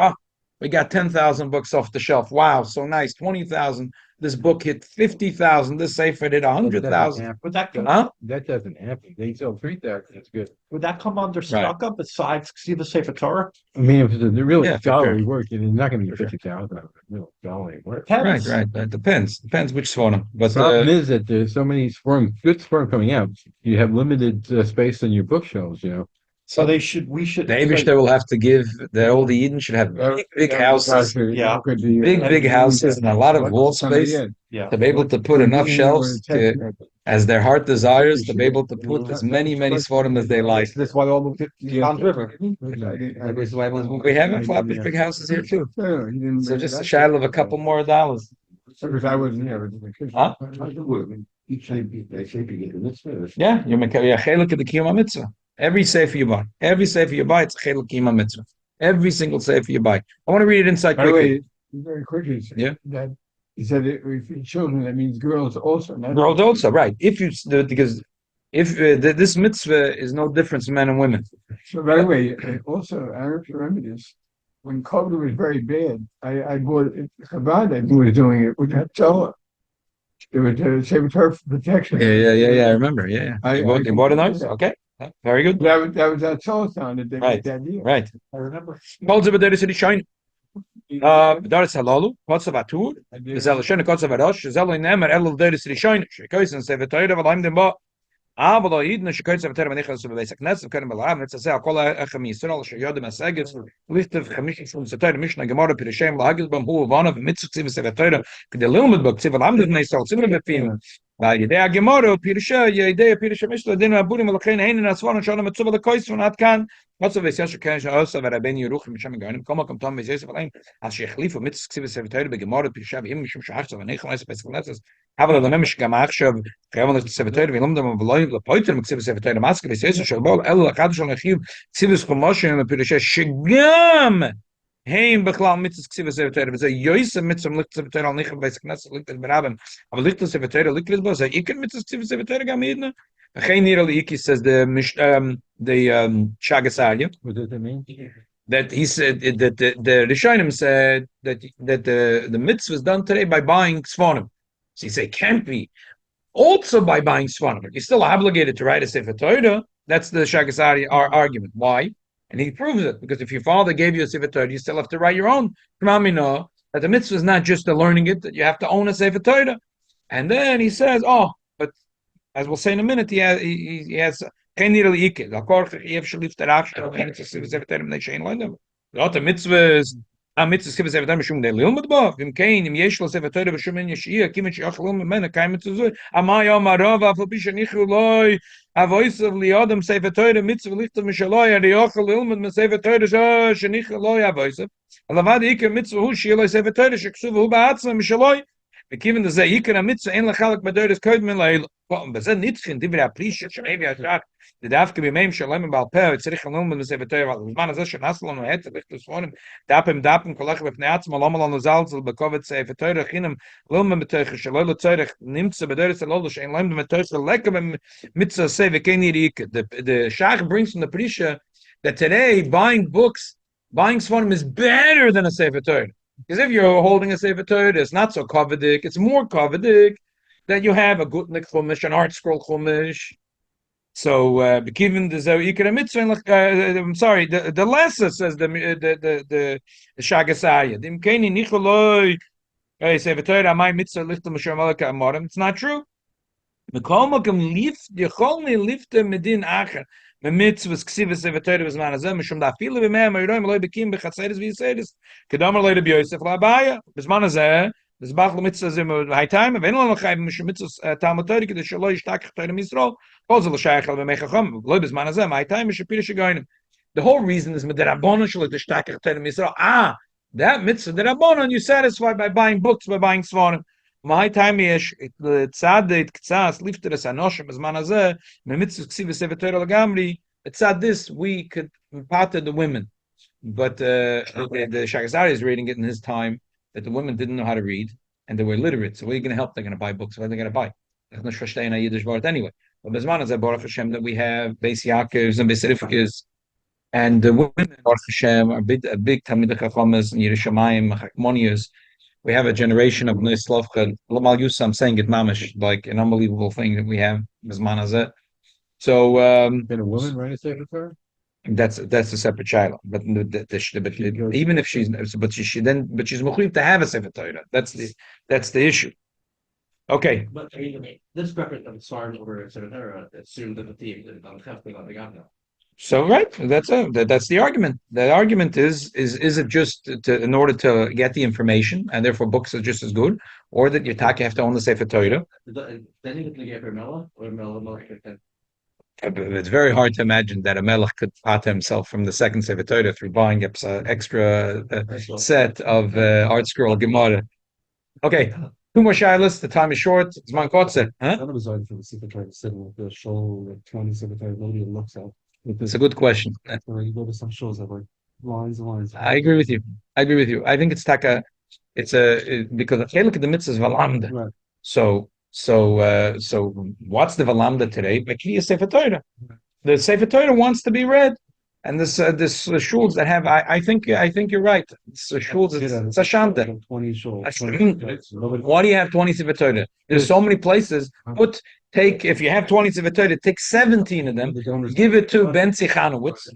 [SPEAKER 3] we got 10,000 books off the shelf. Wow, so nice. 20,000. This book hit 50,000. This Sefer hit 100,000.
[SPEAKER 7] Would that come,
[SPEAKER 3] Huh?
[SPEAKER 6] That doesn't happen. They sell 3,000. That's good.
[SPEAKER 7] would that come under Stucca besides see the Sefer Torah?
[SPEAKER 6] I mean, if it's a really
[SPEAKER 3] Yeah, for
[SPEAKER 6] scholarly
[SPEAKER 3] sure.
[SPEAKER 6] work, it's not going to be
[SPEAKER 3] For sure.
[SPEAKER 6] 50,000. Real scholarly work.
[SPEAKER 3] Right. That depends which Svarim. But
[SPEAKER 6] The problem is that there's so many good sperm coming out. You have limited space on your bookshelves.
[SPEAKER 7] So we should.
[SPEAKER 3] the Eibishter will have to give that all the Eden should have big houses,
[SPEAKER 7] Yeah.
[SPEAKER 3] big houses, and a lot of wall space
[SPEAKER 7] Yeah.
[SPEAKER 3] to be able to put enough shelves as their heart desires to be able to put as many Svarim as they like.
[SPEAKER 6] That's why all the
[SPEAKER 3] We have in Flatbush big houses here too. So just a shadow of a couple more dollars.
[SPEAKER 6] Because I wasn't here.
[SPEAKER 3] Huh? Yeah, you're chelik of the kiyum mitzvah. Every sefer you buy, it's a chelik kiyum mitzvah. Every single sefer you buy. I want to read it inside
[SPEAKER 6] By the
[SPEAKER 3] quickly.
[SPEAKER 6] way, very quickly,
[SPEAKER 3] Yeah.
[SPEAKER 6] that he said if children, that means girls also. Not
[SPEAKER 3] Girls also, right? Because if this mitzvah is no difference in men and women.
[SPEAKER 6] So by the way, also I have to remember this. When COVID was very bad, I bought Chabad. I was doing it with that Torah. It was to save her protection.
[SPEAKER 3] Yeah. I remember. Yeah. You bought a nice. Okay. Very good.
[SPEAKER 6] That was that Torah sound that they
[SPEAKER 3] Right.
[SPEAKER 6] made that deal.
[SPEAKER 3] Right.
[SPEAKER 7] I remember.
[SPEAKER 3] Kolze b'deres Rishon. B'deres halalu. Kotze v'atur. V'zel Rishon. Kotze v'rosh. V'zel lo nemer elul deres Rishon. Shekoysen sefer Torah v'laim dem ba. Aber lo yidn shekoysen sefer Torah v'nichas bebeis haknes. V'kenen b'laam. It's a say kol ha'echem Yisrael. Sheyodim ha'segets. Lichtav chamish from sefer Torah. Mishnah Gemara Pirishem. L'hagis b'am hu v'anav. Mitzvah ksiv sefer Torah. K'de lilmud bo ksiv v'lam dem Yisrael. Ksiv b'pim. Idea Gemara Pirisha. Idea Pirisha Mishnah. Din aburim l'chein heinen asvan shana mitzvah l'koyis v'nat kan. What's the Vesyash Kash also that Rabbi Yeruchim Misham Ganim come come Tom Vesyash Alain as Shechlifu Mitzvah Ksiv Sefer Torah Begemara Pirshav Im Mishum Shachs of Nechon Pesachneses have the Nemish Gamachav Kevin Sefer Torah Vilum Dem Veloy the Poiter Ksiv Sefer Torah Mask Vesyash Shalbol El Chad Shal Nechiv Ksiv Chomoshim Pirshav Shigam Heim Bechlal Mitzvah Ksiv Sefer Torah V'Zeh Yoyse Mitzvah Licht Sefer Torah Nechon Pesachneses Licht Berabem aber Licht Sefer Torah Licht Lisbo Zeh Iken Mitzvah Ksiv Sefer Torah Gamidna Geen nearly Iki says the Shagasalia.
[SPEAKER 6] What does that mean?
[SPEAKER 3] That he said that the Rishonim said that the mitzvah is done today by buying Sfonim. So he said can't be also by buying Sfonim, but you're still obligated to write a Sefer Torah. That's the Shagasalia argument. Why? And he proves it because if your father gave you a Sefer Torah, you still have to write your own. That the mitzvah is not just the learning it; that you have to own a Sefer Torah. And then he says, but as we'll say in a minute, he has geen nearly ikke. Akkoord, je hebt lief ter afstand. En het is even ter hem geen landen. Dat de mitzvahs, mitzvahs geven even daar shum de lil met ba. Vim kein im yesh lo sefer Torah b'shum en yeshia kim et shach lo men kein mit zu. Amay amarav af bi shnikh loy. Avois of li adam sefer Torah mitzvah licht mit shaloi en yach lil met sefer Torah shnikh loy avois. Alavad ikke mitzvah hu shi lo sefer Torah shksuv hu ba'atzma mishaloi. Given the Zayikar mitzvah in lachalik madoris kodmen leil. But then nitchin divra appreciate maybe I thought the dafke be meim shalom bal per it's rich genommen mit sefer Torah was man das schon aslo no het licht von dapem kolach mit neats mal mal an zalz bekovet sefer Torah ginem lom mit Torah shalom Torah nimmt se bedoris lol shein lem mit Torah lekker mitzvah sefer keniri the shach brings from the prisha that today buying sfonim is better than a sefer Torah. Because if you're holding a Sefer Torah, it's not so kovedik. It's more kovedik that you have a gutnik chumash, an art scroll chumash. So, given the Ikra mitzvah, I'm sorry, the lesser says the Shagasaya. Dimkeni nicholoi Sefer Torah my mitzvah lichtam shamalaka amorim. It's not true. Mekolmakim lift yecholni lifta medin acher. Mitzvahs ksiva sefer Torah b'zman hazeh mishum da'afilu b'me'am ha'yiroim loy b'kim b'chatzeres v'yiseres kedamar loy Rabbi Yosef la'abaya b'zman hazeh b'zbach l'mitzvah zeh ha'itayim v'en lo l'chayim mishum mitzvahs Talmud Torah kedei shelo yishtakach Torah Yisrael kol ze l'shayach el v'meichacham loy b'zman hazeh ha'itayim mishum pirish ha'goyim. The whole reason is midrabanan shelo yishtakach Torah Yisrael. That mitzvah midrabanan you satisfied by buying books, by buying svarim. My time yesh tzadet ktsas lifter es anoshim as manazeh memitzvah ksiv sefer Torah lagamri. Tzad this we could part the women, but the Shagazari is reading it in his time that the women didn't know how to read and they were illiterate. So what are you going to help? They're going to buy books. What are they going to buy? They're not verstehen a Yiddish word anyway. But bezman azeh Baruch Hashem that we have Beis Yaakov and Beis Rivkas, and the women Baruch Hashem are big Talmidei Chachamos and Yerushalayim Chachmonios. We have a generation of Nislavcha. Lamal Yusa, I'm saying it mamish, like an unbelievable thing that we have. So
[SPEAKER 6] Can a woman write a Sefer Torah?
[SPEAKER 3] that's a separate child. But even if she's she's mechuyev to have a Sefer Torah. That's the issue. Okay.
[SPEAKER 4] But I mean, this preference of Sarn over Sefer Torah assumed that the theme is on the Ghana.
[SPEAKER 3] So right, that's the argument. The argument is it just in order to get the information, and therefore books are just as good, or that you have to own the Sefer Torah?
[SPEAKER 4] Then you can get for Mela or Mela.
[SPEAKER 3] It's very hard to imagine that a melech could pat himself from the second Sefer Torah through buying an extra set of art scroll Gemara. Okay, Two more shilas. The time is short. It's man kotze. Huh?
[SPEAKER 8] None of us are for the secretary sitting with the show, like 20 secretary, nobody looks at.
[SPEAKER 3] It's a good question.
[SPEAKER 8] Or you go to some shows that like lines and lines.
[SPEAKER 3] I agree with you. I think it's taka. Because the chelik of the mitzvah is valamda.
[SPEAKER 8] Right.
[SPEAKER 3] So what's the valamda today? Makriya Sefer Torah. The Sefer Torah wants to be read, and this shuls that have. I think you're right. It's shuls. It's a shanda.
[SPEAKER 8] 20 shows.
[SPEAKER 3] Why do you have 20 Sefer Torah? There's so many places. If you have 20 Sefer Torah, take 17 of them, give it to Ben Sichanowitz.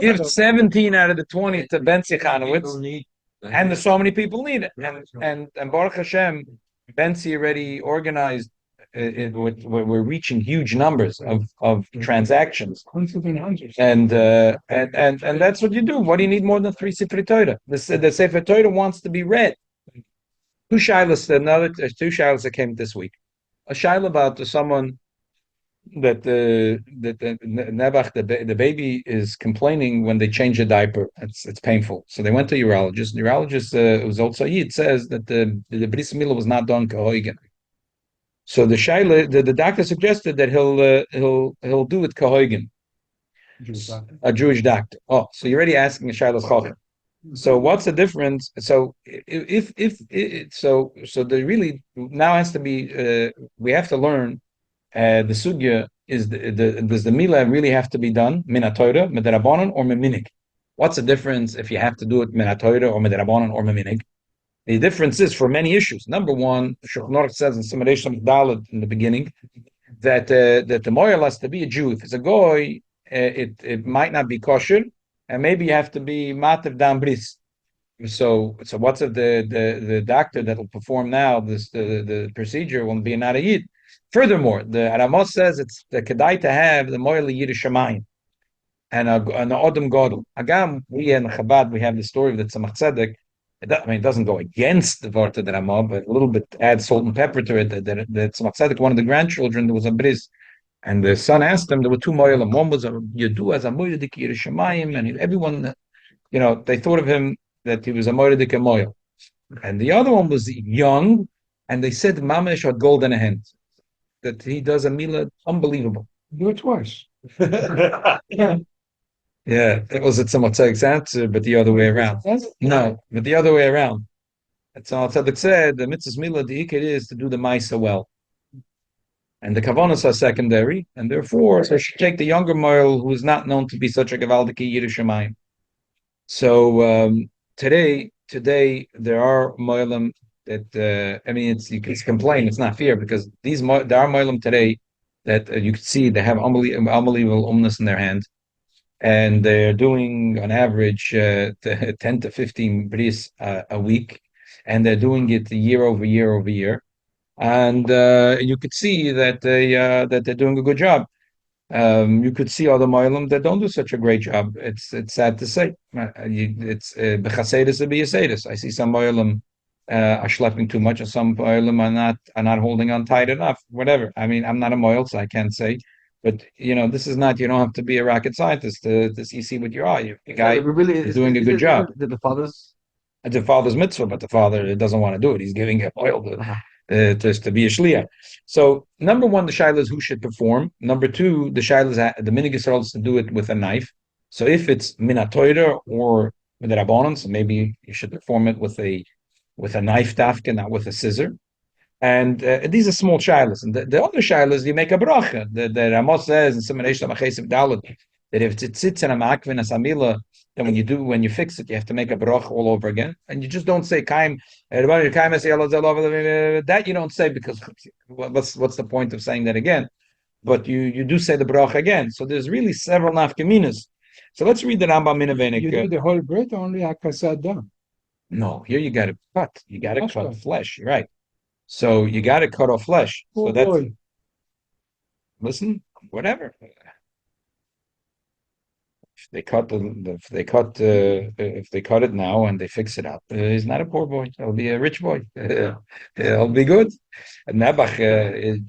[SPEAKER 3] Give 17 out of the 20 to Ben Sichanowitz, and there's so many people need it. And Baruch Hashem, Benzi already organized. We're reaching huge numbers of transactions, and that's what you do. What do you need more than 3 Sefer Torah? The Sefer Torah wants to be read. Two shilas that came this week. A shilah about someone that the baby is complaining when they change a diaper. It's painful. So they went to a urologist. The urologist, who's also Yid, says that the bris milah was not done kahoigen. So the shaila, the doctor suggested that he'll do it kahoigen. A Jewish doctor. Oh, so you're already asking a shaila's chacham. So what's the difference? So so there really now has to be. We have to learn. The sugya is does the milah really have to be done min Torah, midarabanan, or miminig? What's the difference if you have to do it min Torah or midarabanan or miminig? The difference is for many issues. Number one, Shulchan Aruch says in Siman Daled in the beginning that the moyel has to be a Jew. If it's a goy, it might not be kosher, and maybe you have to be mativ dam bris. So what's if the doctor that will perform now the procedure will be an Arayid? Furthermore, the Aramos says it's the kedai to have the moyel Yiddish Shamayim and an Odom Godel. Agam, we in Chabad we have the story of the Tzemach Tzedek. It doesn't go against the Vart of the Ramah, but a little bit add salt and pepper to it. The Tzemach Tzedek, one of the grandchildren, there was a bris, and the son asked him. There were two moyelim. One was a Yedu as a moyedik Yerushalayim, and everyone, they thought of him that he was a moyedik moyel, and the other one was young, and they said Mamesh had gold in a hand, that he does a milah unbelievable.
[SPEAKER 2] Do it twice.
[SPEAKER 3] Yeah, it was at Tzemach Tzedek's answer, but the other way around. No, but the other way around. Tzemach Tzedek said the mitzvah's milah, the ikar is to do the ma'isa well, and the kavanas are secondary, and therefore, so she take the younger moel who is not known to be such a gavaldiki Yerushalayim. So today there are moelim that you can complain. It's not fair because there are moelim today that you can see they have unbelievable umnus in their hand. And they're doing on average 10 to 15 bris a week, and they're doing it year over year, and you could see that they're doing a good job. You could see other moelim that don't do such a great job. It's sad to say. It's bechasedus and beyasedus. I see some moelim are schlepping too much, and some moelim are not holding on tight enough. Whatever. I mean, I'm not a moel, so I can't say. But this is not. You don't have to be a rocket scientist to see what you are. The guy is doing a good job.
[SPEAKER 8] The father's
[SPEAKER 3] mitzvah, but the father doesn't want to do it. He's giving it oil to be a shliach. So number one, the shaila is who should perform. Number two, the shaila is the minig Yisrael is to do it with a knife. So if it's min Torah or midarabanan, so maybe you should perform it with a knife dafka, not with a scissor. And these are small shilas. And the other shilas, you make a bracha. The Ramos says in Siman Daled that if it sits in a ma'akvin as amila, then when you fix it, you have to make a bracha all over again. And you just don't say kaim. That you don't say because what's the point of saying that again? But you do say the bracha again. So there's really several nafkaminas. So let's read the Rambam Minavenik.
[SPEAKER 2] You do the whole bread or only hakasad dam?
[SPEAKER 3] No, here you got to cut. You got to cut flesh. You're right. So you got to cut off flesh. So that's listen, whatever. If they cut it now and they fix it up, he's not a poor boy. He'll be a rich boy. He'll be good. And Nebuch,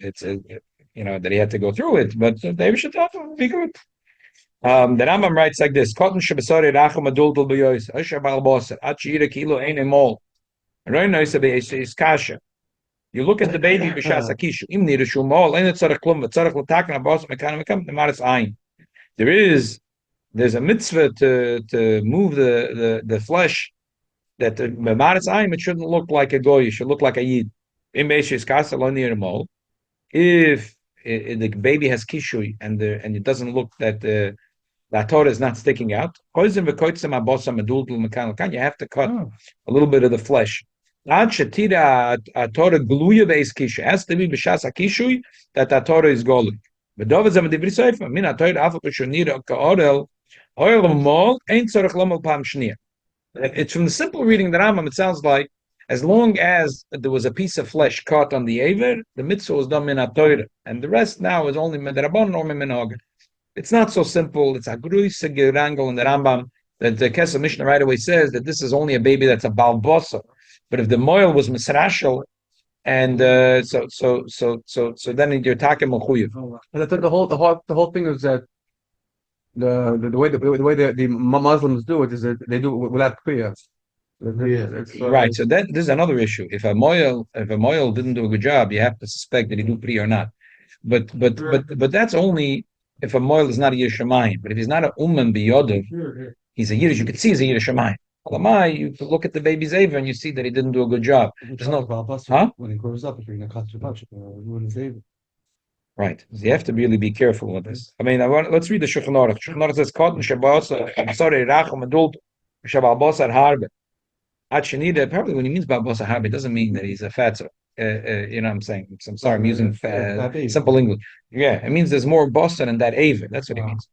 [SPEAKER 3] it's that he had to go through it, but David should be good. The Rambam writes like this: Cotton shabasari racham adultul b'yoyis asher balbosar at shira kilo ein emol. Roy noisa be'esh is kasha. You look at the baby b'shas akishu. Im nirushu mol, ein tzarech klum, tzarech l'taken abos mekan mekam nemaris ein. There's a mitzvah to move the flesh that the memaris ein, it shouldn't look like a goy, it should look like a yid. Im beishes kasa lo nir mol. If the baby has kishui and it doesn't look that the Torah is not sticking out, you have to cut a little bit of the flesh. Has to be b'shas kishui that the Torah is golden. It's from the simple reading the Rambam. It sounds like as long as there was a piece of flesh cut on the aver, the mitzvah was done min Torah, and the rest now is only midrabon or min. It's not so simple. It's a gruise gerangel in the Rambam that the Kesef Mishnah right away says that this is only a baby that's a balbosa. But if the moil was misrashel, and so then you're talking mechuyev.
[SPEAKER 9] And I thought the whole thing is that the way the Muslims do it is that they do it without prayer.
[SPEAKER 3] Right. So that this is another issue. If a moil didn't do a good job, you have to suspect that he do pri or not. But that's only if a moil is not a Yishamayim. But if he's not a umman biyodov, he's a Yiddish. You can see he's a Yishamayim. You look at the baby's aver and you see that he didn't do a good job. There's no,
[SPEAKER 8] when he grows up,
[SPEAKER 3] right. So you have to really be careful with this. I mean, let's read the Shulchan Aruch. Shulchan Aruch says, "Cotton shabasa, I'm sorry, rachum adult shababasa harbe." Achenida, probably when he means babasa harbe, it doesn't mean that he's a fatzer. You know what I'm saying? I'm sorry, I'm using simple English. Yeah, it means there's more bossa in that aver. That's what it means.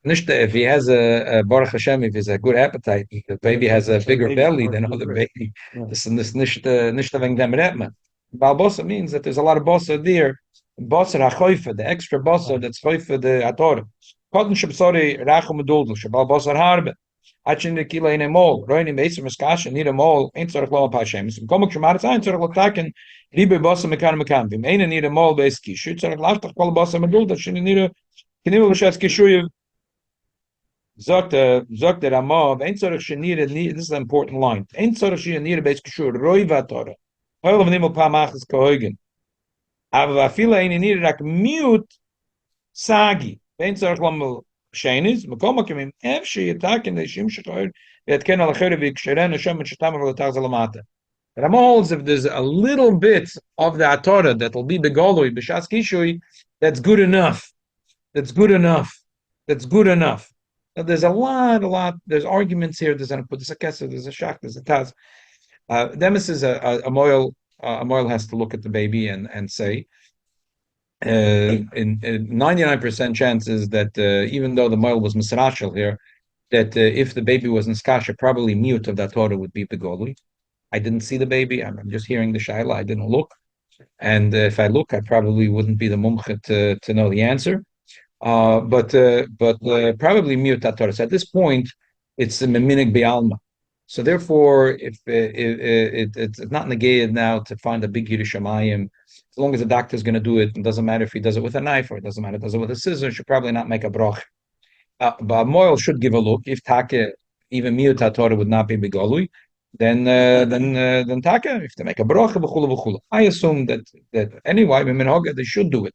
[SPEAKER 3] If he has a Baruch Hashem, if he has a good appetite, the baby has a bigger belly than other baby. This nishta wegen dem Redman. Balbosa means that there's a lot of bossa there. Bossa hachoifa, the extra bossa that's choifa the ator. Cotton shabsori rachum aduldu shabalbosa harbe. Achin the kila in a mol. Roinim beisim miskasha need a mol. Ain't sort of klom pashem. Some komuk shamaritz ein sort of lataken. Ribe bossa mekan mekan. Vim ein need a mol beiski. Shoot sort of laftach kol bossa medulda. Shin need a kinil l'shes kishuyev. Zogt der Ramav, ein tzorich shenir, this is an important line. Ein tzorich shenir beis kishur roiva Torah. Oil of nimel pa machas kohogen. Aber afila ein nir rak miut sagi. Ein tzorich lamel shenis, makom akimim efshi yatakin leishim shechoyer yatken al achere v'iksheren Hashem shetam v'latach zalamata. Ramav holds if there's a little bit of the Torah that will be begoloi b'shas kishui, that's good enough. That's good enough. That's good enough. There's a lot. There's arguments here. There's a kesef, there's a shach, there's a taz. Demis is a moil. A moil has to look at the baby and say, in 99% chances that even though the moil was misrashel here, that if the baby was niskasha, probably mute of that Torah would be begoli. I didn't see the baby. I'm just hearing the shaila. I didn't look, and if I look, I probably wouldn't be the mumche to know the answer. But probably mute Torah. So at this point, it's the meminig be'alma. So therefore, if it's not negated now to find a big Yerushalayim, as long as the doctor is going to do it, it doesn't matter if he does it with a knife or it doesn't matter if he does it with a scissor, should probably not make a broch. But a moil should give a look. If take even mute Torah would not be begolui, then take if they make a broch v'chulu. I assume that anyway, they should do it.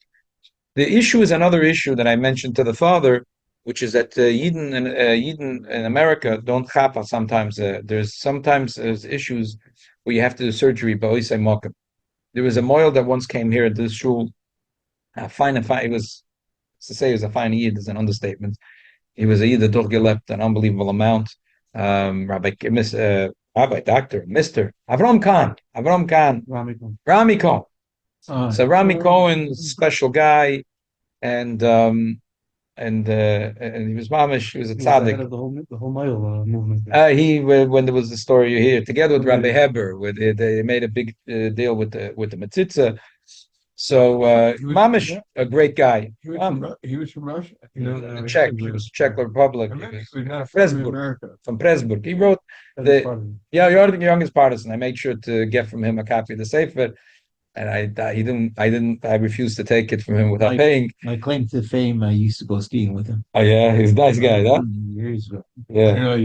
[SPEAKER 3] The issue is another issue that I mentioned to the father, which is that Yidden in America don't chapa sometimes. There's issues where you have to do surgery, but always say mokum. There was a moil that once came here at this shul. Fine. It was to say he was a fine Yid is an understatement. He was a Yid that durchgelebt an unbelievable amount. Rabbi, Doctor, Mister Avram Khan, Rami Khan. So Rami Cohen, special guy, and he was mamish. He was a tzaddik.
[SPEAKER 8] The whole mile movement.
[SPEAKER 3] When there was the story you hear together with Rabbi Heber, where they made a big deal with the Metzitza. So mamish, a great guy.
[SPEAKER 2] He was from Russia.
[SPEAKER 3] Czech. He was Czech Republic. From Presburg. He wrote you're the youngest partisan. I made sure to get from him a copy of the Sefer. And I refused to take it from him without paying.
[SPEAKER 10] My claim to fame, I used to go skiing with him.
[SPEAKER 3] Oh yeah, he's a nice guy, huh?
[SPEAKER 10] Years ago.
[SPEAKER 3] Yeah.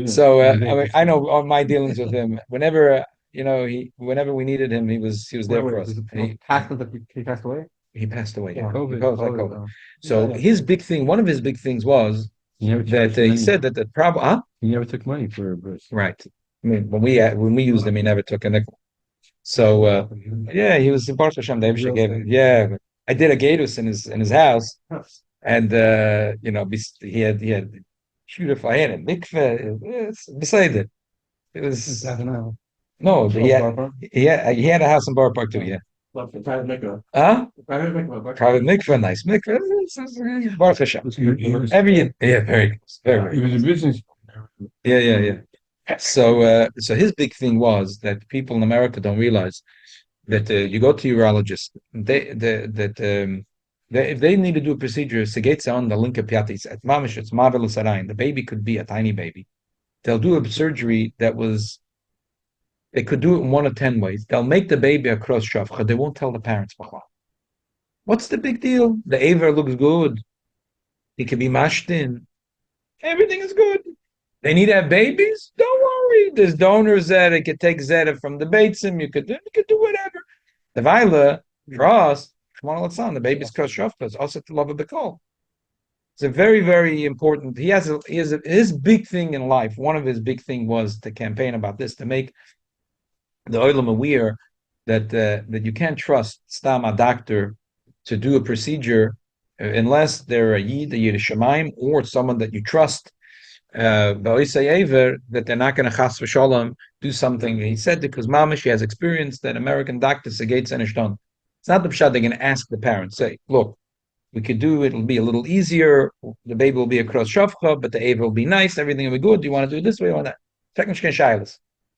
[SPEAKER 3] So I know all my dealings with him. Whenever whenever we needed him, he was there for us.
[SPEAKER 9] He passed away.
[SPEAKER 3] He passed away. Yeah.
[SPEAKER 6] COVID.
[SPEAKER 3] He passed like COVID.
[SPEAKER 9] Oh.
[SPEAKER 3] So one of his big things was
[SPEAKER 6] He never
[SPEAKER 3] that
[SPEAKER 6] charged
[SPEAKER 3] he
[SPEAKER 6] money.
[SPEAKER 3] said that the problem,
[SPEAKER 6] He never took money for a bris.
[SPEAKER 3] right. I mean, when we used him, he never took a nickel. So yeah, he was in Baruch Hashem. The Eibusha gave him. Yeah, I did a gatus in his house, and he had beautiful. I had a mikveh. It's beside it. It was no. He had a house in Borough Park too. Yeah.
[SPEAKER 8] Private mikvah.
[SPEAKER 3] Huh?
[SPEAKER 8] Private mikvah.
[SPEAKER 3] Private mikveh, nice mikveh. Baruch Hashem. Every year, yeah, very, very.
[SPEAKER 6] He was a business.
[SPEAKER 3] Yeah. So his big thing was that people in America don't realize that you go to urologist, if they need to do a procedure, on the linka piatis at mamish, it's marvelous arayin. The baby could be a tiny baby. They'll do a surgery they could do it in 1 of 10 ways. They'll make the baby a cross shavcha. They won't tell the parents. What's the big deal? The aver looks good. He can be mashed in. Everything is good. They need to have babies? Don't worry. There's donors that it could take zeta from the Beitzim. You could do whatever. The Vaila, for us, the baby's cross shavcha is also to love of the call. It's a very, very important. His big thing in life. One of his big thing was to campaign about this, to make the oilam aware that you can't trust a doctor to do a procedure unless they're a Yid Shemaim, or someone that you trust. That they're not going to chas v'shalom do something. He said because Mamish, he has experience that American doctors against and done. It's not the pshat. They're going to ask the parents, say, look, we could do it. It'll be a little easier. The baby will be a cross shavcha, but the aver will be nice. Everything will be good. Do you want to do it this way or that?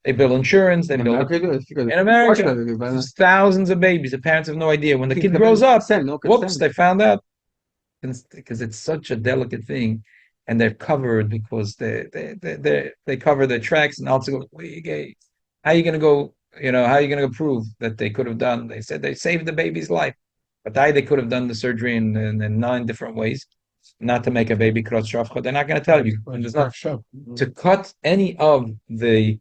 [SPEAKER 3] They bill insurance. They bill in America. There's thousands of babies. The parents have no idea. When the kid grows up, whoops, they found out. Because it's such a delicate thing, and they're covered because they cover their tracks, and also go, how are you going to go? How are you going to prove that they could have done? They said they saved the baby's life, but they could have done the surgery in 9 different ways, not to make a baby cross shafcha. They're not going to tell you. There's not to cut any of the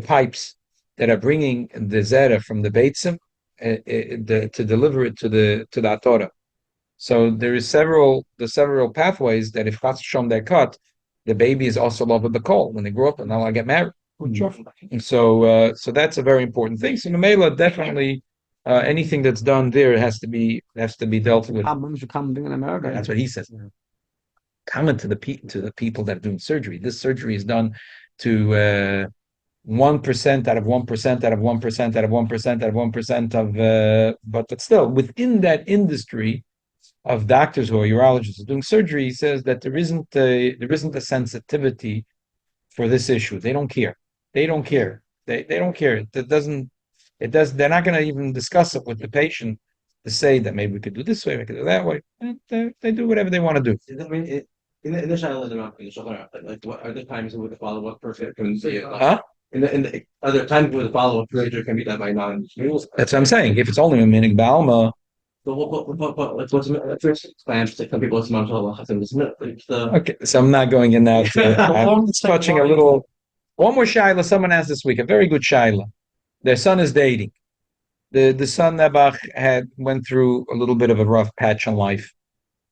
[SPEAKER 3] pipes that are bringing the zera from the beitzim to deliver it to the Torah. So there's several pathways that if Chas Shalom they're cut, the baby is also love with the call when they grow up and now I get married. And so that's a very important thing. So Mamela definitely anything that's done there has to be dealt with.
[SPEAKER 9] Common thing in America.
[SPEAKER 3] That's what he says. Common to the people that are doing surgery. This surgery is done to 1% out of 1% out of 1% out of 1% out of 1% of but still within that industry of doctors who are urologists doing surgery, he says that there isn't a sensitivity for this issue. They don't care. They don't care. They don't care. They're not going to even discuss it with the patient to say that maybe we could do this way, we could do that way. They do whatever they want to do.
[SPEAKER 8] I mean, in the like what are the times with the follow-up procedure can be are there times where the follow-up procedure can be done by non-Jews?
[SPEAKER 3] That's what I'm saying. If it's only a minig ba'alma. Okay, so I'm not going in that. I'm touching a little. One more shaila someone asked this week, a very good shaila. Their son is dating. The son Nebach went through a little bit of a rough patch in life,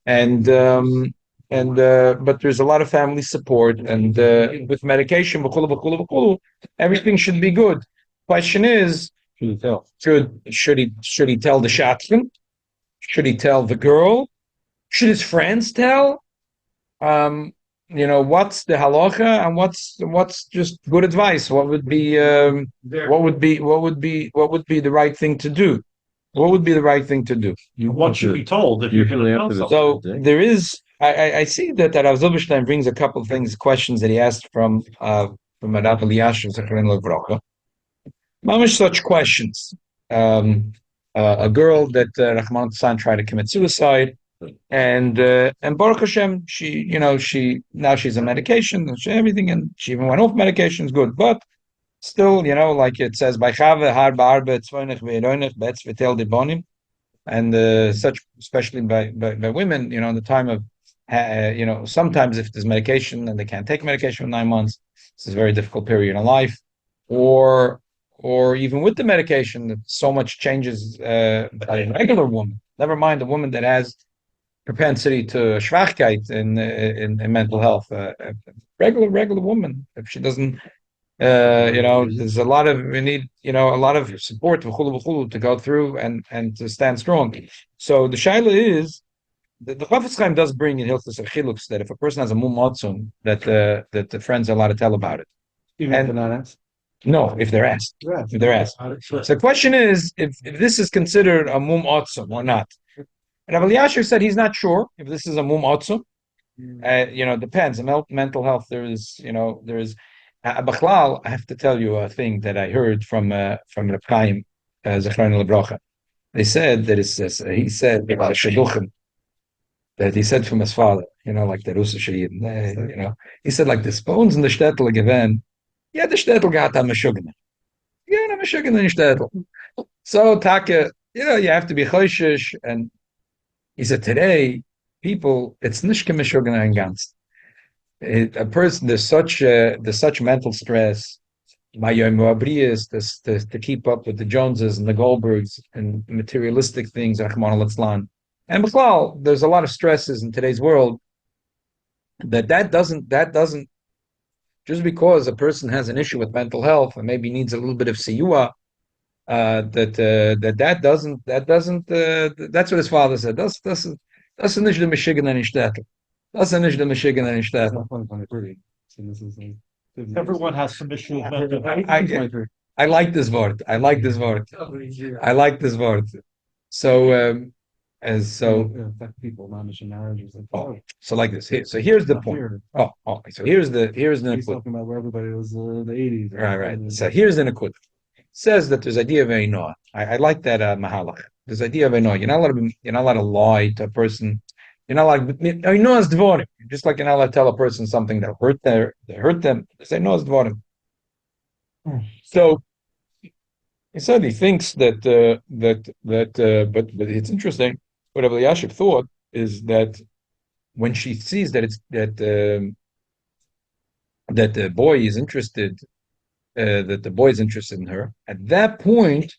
[SPEAKER 3] and but there's a lot of family support, and with medication, everything should be good. Question is, should he tell the shotgun? Should he tell the girl? Should his friends tell? What's the halacha and what's just good advice? What would be the right thing to do? What would be the right thing to do?
[SPEAKER 7] What should be told if you're going to tell someone?
[SPEAKER 3] So there is. I see that Rav Zilberstein brings a couple of questions that he asked from Rav Eliashiv Zechariah Levrocha. Mamish such questions. A girl that Rahman San tried to commit suicide, and Baruch Hashem, she's on medication, everything, and she even went off medication is good, but still, like it says by Chave Har Ba'arbe Tzvoinich Ve'eroinich Betz V'tel Dibonim, and such especially by women, in the time of sometimes if there's medication and they can't take medication for 9 months, it's a very difficult period in life, or or even with the medication, that so much changes a regular woman. Never mind a woman that has propensity to schwachkeit in mental health. Regular woman, if she doesn't, there's a lot of we need, a lot of support to go through and to stand strong. So the shaila is the Chafetz Chaim does bring in Hilchos Chiluks that if a person has a mum otzum, that the friends are allowed to tell about it.
[SPEAKER 9] Even if they're not asked.
[SPEAKER 3] No, if they're asked.
[SPEAKER 9] Yeah.
[SPEAKER 3] If they're asked. So the question is if this is considered a mum otzum or not. And Rabbi Yasher said he's not sure if this is a mum otzum. It depends. Mental health. There is. Bachlal, I have to tell you a thing that I heard from Reb Chaim Zechron Lebrocha. They said that he said about shidduchim that he said from his father, like the Russisch Yidden, he said like the spoons in the shtetl given, the shtetl got a meshugana. Yeah, a meshugana in shtetl. So Taka, you have to be choishish, and he said today people it's nishke meshugana and ganz. A person there's such mental stress by bris to keep up with the Joneses and the Goldbergs and materialistic things, Rahman al-Islam. And B'chlal, there's a lot of stresses in today's world that doesn't just because a person has an issue with mental health and maybe needs a little bit of siyua, that's what his father said. Das nicht der Meshigan in Shtetl. Das nicht der Meshigan in Shtetl.
[SPEAKER 7] Everyone has some issue with mental health.
[SPEAKER 3] I like this word. So
[SPEAKER 9] people managing marriages.
[SPEAKER 3] So like this. So here's the point. So here's the
[SPEAKER 9] He's
[SPEAKER 3] Nakud.
[SPEAKER 9] talking about where everybody was the 80s.
[SPEAKER 3] Right. So here's the Nakud. Says that there's idea of Einoah. I like that mahalach. There's idea of Einoah. You're not allowed to lie to a person. You're not allowed. Einoah's dvorim. Just like you're not allowed to tell a person something that hurt them. Say Einoah's dvorim. So he said he thinks that but it's interesting. What Rabbi Yashiv thought is that when she sees that it's that the boy is interested, that the boy is interested in her, at that point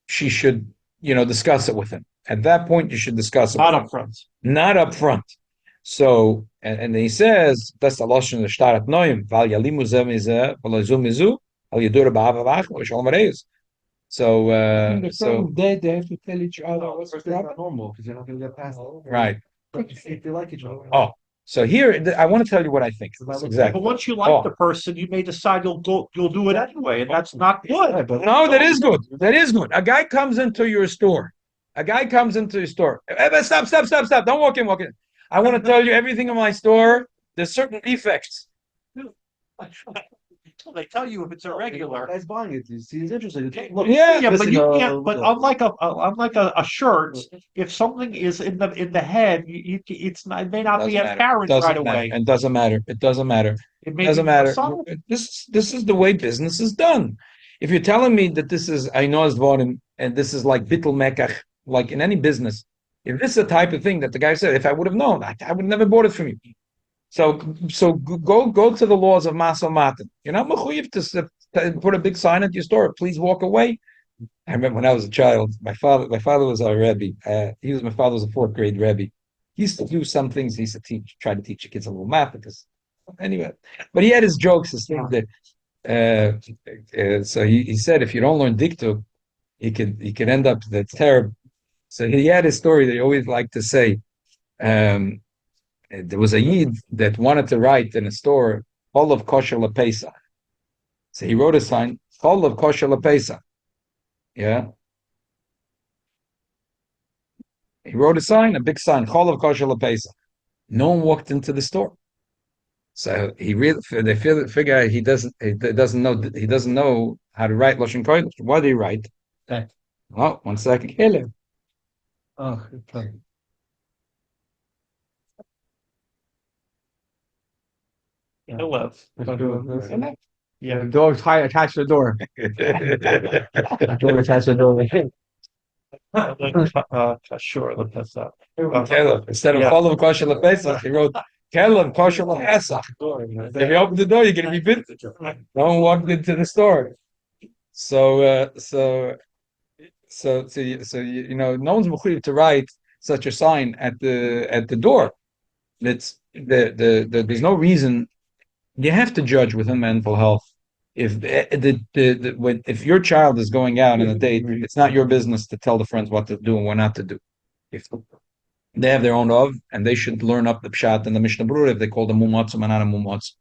[SPEAKER 3] she should discuss it with him. At that point you should discuss it.
[SPEAKER 7] Not up front.
[SPEAKER 3] Not up front. So and he says that's the lashon the shtarat noim val yalimu zemizeh v'lazum al yadura ba'avavach v'shalom areis. So
[SPEAKER 2] they have to tell each other what's
[SPEAKER 9] First, it's not normal because you're not going to get past it.
[SPEAKER 3] right.
[SPEAKER 9] If they like each other.
[SPEAKER 3] So here I want to tell you what I think. Exactly.
[SPEAKER 7] But once you like the person, you may decide you'll do it anyway, and that's not good.
[SPEAKER 3] No, that is good. That is good. A guy comes into your store. Stop. Don't walk in. I want to tell you everything in my store. There's certain defects.
[SPEAKER 7] They tell you if it's irregular.
[SPEAKER 9] Guy's buying it. He's interested. Look,
[SPEAKER 3] Yeah,
[SPEAKER 7] but you can't. But unlike a shirt, if something is in the head, it may not be apparent right away.
[SPEAKER 3] And doesn't matter. It doesn't matter.
[SPEAKER 7] It may
[SPEAKER 3] Doesn't
[SPEAKER 7] be
[SPEAKER 3] matter.
[SPEAKER 7] subtle.
[SPEAKER 3] This is the way business is done. If you're telling me that this is Einoah's dvorim and this is like bittul mekach, like in any business, if this is the type of thing that the guy said, if I would have known, I would have never bought it from you. So go to the laws of Masal Matan. You're not mechuyev to put a big sign at your store. Please walk away. I remember when I was a child, my father was our Rabbi. My father was a 4th grade Rabbi. He used to do some things. He used to try to teach the kids a little math because anyway. But he had his jokes, his things that. So he said if you don't learn diktuk, he could end up that's terrible. So he had his story that he always liked to say. There was a Yid that wanted to write in a store, Chol of Kosher LaPesach. So he wrote a sign, Chol of Kosher LaPesach. Yeah. He wrote a sign, a big sign, Chol of Kosher LaPesach. No one walked into the store. So they figure he doesn't know how to write Lashon Kodesh. What did he write?
[SPEAKER 10] That.
[SPEAKER 3] Oh, 1 second. Hello.
[SPEAKER 10] Oh, okay.
[SPEAKER 7] Yeah.
[SPEAKER 9] The dog's attached to the door.
[SPEAKER 10] Door attached to the door.
[SPEAKER 7] Sure. That's that.
[SPEAKER 3] Kelem. Instead of Chol of Kosher LaPesach, he wrote Kelem Kosher LaPesach. If you open the door, you're going to be bitten. No one walked into the store. No one's mechuyev to write such a sign at the door. It's there's no reason. You have to judge within mental health. If your child is going out on a date, it's not your business to tell the friends what to do and what not to do. If they have their own of, and they should learn up the pshat and the Mishnah Berurah if they call them mumatzum and not a mumatz.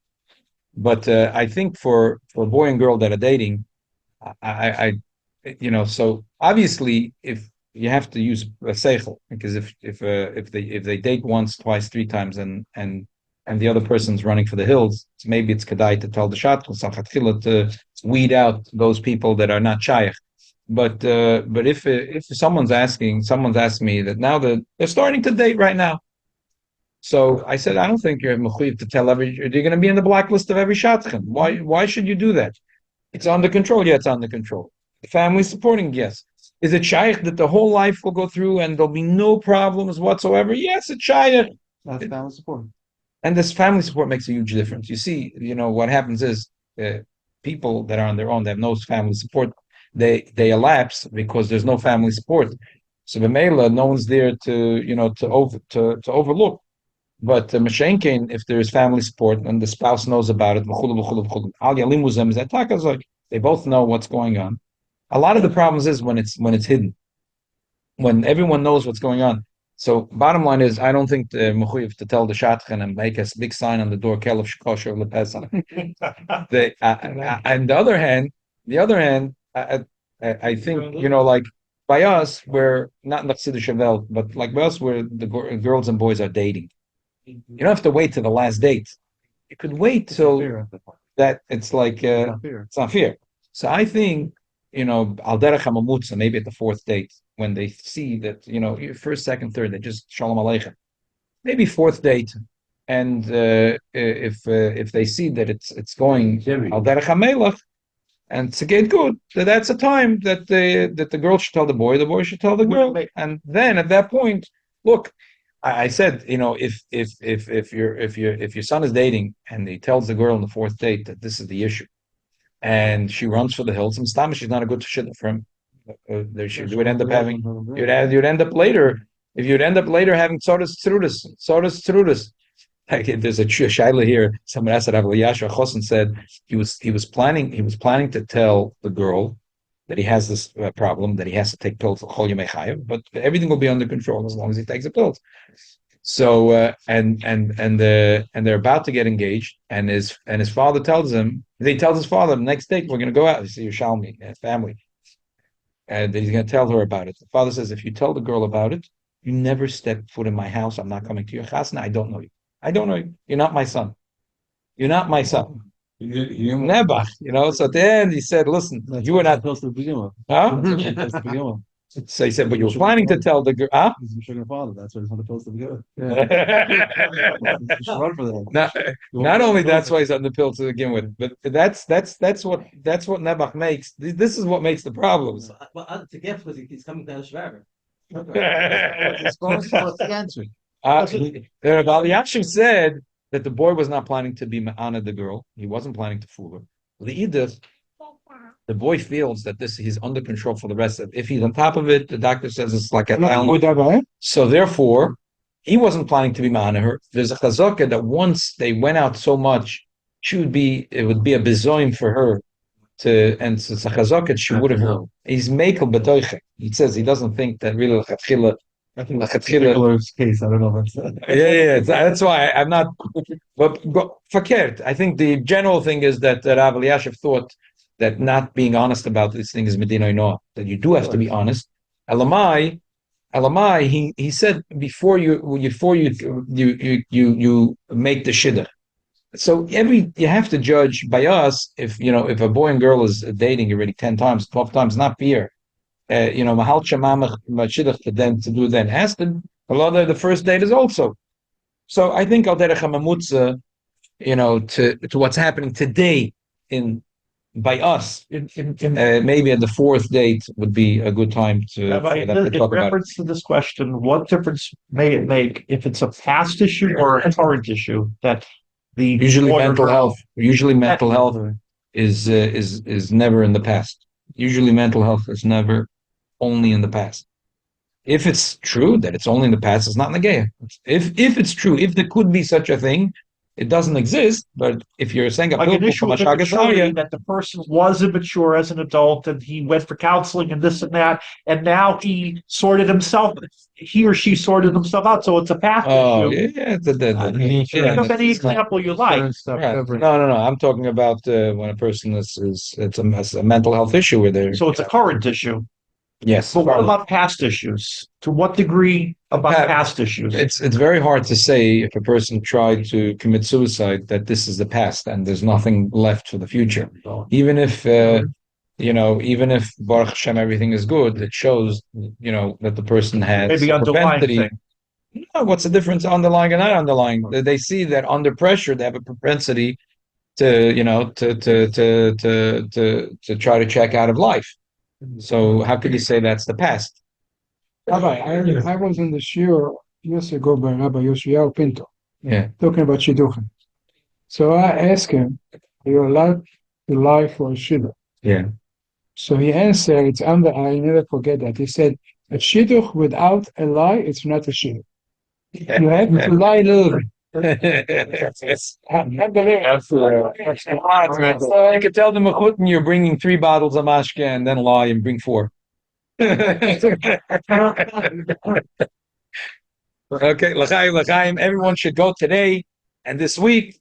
[SPEAKER 3] But I think for a boy and girl that are dating, so obviously if you have to use a seichel, because if they date once, twice, three times, and the other person's running for the hills, maybe it's kedai to tell the shatkel sachatchila to weed out those people that are not shaykh. But if someone's asked me that now that they're starting to date right now, so I said I don't think you're mechuyev to tell you're going to be in the blacklist of every shadchan. Why should you do that? It's under control. Yeah, it's under control. The family supporting, yes. Is it shaykh that the whole life will go through and there'll be no problems whatsoever? Yes, it's shaykh.
[SPEAKER 9] That's family support.
[SPEAKER 3] And this family support makes a huge difference. You see, what happens is people that are on their own, they have no family support, they elapse because there's no family support. So b'meila, no one's there to overlook. But Mashenkein, if there is family support and the spouse knows about it, they both know what's going on. A lot of the problems is when it's hidden, when everyone knows what's going on. So bottom line is, I don't think the mechuyev to tell the shatchen and make a big sign on the door, Kelef Shkosher Lepesach. And the other hand, I think like by us, we're not in the Chassidus Welt, but like by us, where the girls and boys are dating. You don't have to wait till the last date. You could wait till that. It's like it's not fair. So I think al derech hamamutza, maybe at the fourth date when they see that first, second, third, they just shalom aleichem. Maybe fourth date, and if they see that it's going al derech hamelach and to get good, that's a time that the girl should tell the boy should tell the girl, and then at that point, look. I said, if your son is dating and he tells the girl on the fourth date that this is the issue, and she runs for the hills, and she's not a good shit for him. You'd end up having sodas trudis. There's a shaila here. Someone asked Rabbi Yashar Chosin said he was planning to tell the girl that he has this problem, that he has to take pills for Chol Yemei Chayev, but everything will be under control as long as he takes the pills. So and they're about to get engaged, and his father tells him, he tells his father, the next day we're going to go out to see your Shalmi family, and he's going to tell her about it. The father says, if you tell the girl about it, you never step foot in my house. I'm not coming to your chasna. I don't know you. You're not my son. Nebuch, so at the end he said, listen, you were not supposed to begin with. Huh? So he said, but you were planning to tell the girl, huh?
[SPEAKER 9] He's a sugar father, that's what he's not supposed to begin with.
[SPEAKER 3] Run for that. Not only that's why he's on the pill to begin with, but that's what Nebuch makes. This is what makes the problems.
[SPEAKER 8] Well, to get because he's coming down Shvaber.
[SPEAKER 3] What's the answer? The Rabbi Yashim said that the boy was not planning to be ma'ana the girl. He wasn't planning to fool her. The boy feels that he's under control for the rest of it. If he's on top of it, the doctor says it's like a so therefore, he wasn't planning to be ma'ana her. There's a chazaka that once they went out so much, it would be a bizoim for her and it's a chazaka she would have. He's mekel b'toiche. He says he doesn't think that really l'chatchila.
[SPEAKER 9] I think that's a particular case. I don't know if that's
[SPEAKER 3] yeah. That's why I'm not. But fakert. I think the general thing is that Rav Elyashiv thought that not being honest about this thing is medina noah. That you do have to be honest. Elamai. He said before you make the shidduch. So you have to judge by us if a boy and girl is dating already 10 times, 12 times, not fair. Mahal Shamamach Mashidach to do then. Ask them, the first date is also. So I think Al Derech HaMamutza, to what's happening today by us, maybe at the fourth date would be a good time to talk
[SPEAKER 7] in reference to this question, what difference may it make if it's a past issue or a current issue that usually mental health is never in the past.
[SPEAKER 3] Usually mental health is never only in the past. If it's true that it's only in the past, it's not negaya. If it's true, if there could be such a thing, it doesn't exist. But if you're saying a
[SPEAKER 7] Like an
[SPEAKER 3] pilpul
[SPEAKER 7] issue
[SPEAKER 3] from a
[SPEAKER 7] of immaturity,
[SPEAKER 3] shagas
[SPEAKER 7] that the person was immature as an adult and he went for counseling and this and that, and now he or she sorted himself out. So it's a past
[SPEAKER 3] oh
[SPEAKER 7] issue.
[SPEAKER 3] yeah,
[SPEAKER 7] Think of any
[SPEAKER 3] it's not-
[SPEAKER 7] example you like.
[SPEAKER 3] right. No. I'm talking about when a person has a mental health issue where they're
[SPEAKER 7] So it's a current issue.
[SPEAKER 3] yes.
[SPEAKER 7] But what about past issues? To what degree about past issues?
[SPEAKER 3] It's very hard to say if a person tried to commit suicide that this is the past and there's nothing left for the future. Even if even if Baruch Hashem everything is good, it shows that the person has
[SPEAKER 7] Maybe
[SPEAKER 3] a
[SPEAKER 7] underlying
[SPEAKER 3] propensity.
[SPEAKER 7] thing.
[SPEAKER 3] No, what's the difference underlying and not underlying? They see that under pressure they have a propensity to to try to check out of life. So how could you say that's the past?
[SPEAKER 2] Rabbi, I was in the shiur years ago by Rabbi Yoshiyahu Pinto,
[SPEAKER 3] Yeah.
[SPEAKER 2] talking about shidduchim. So I asked him, are you allowed to lie for a shidduch?
[SPEAKER 3] Yeah.
[SPEAKER 2] So he answered, I never forget that. He said, a shidduch without a lie, it's not a shidduch. You have to lie a little bit.
[SPEAKER 3] Unbelievable. So I could tell the mechutin you're bringing 3 bottles of mashke and then lie and bring 4. Okay, l'chaim, everyone should go today and this week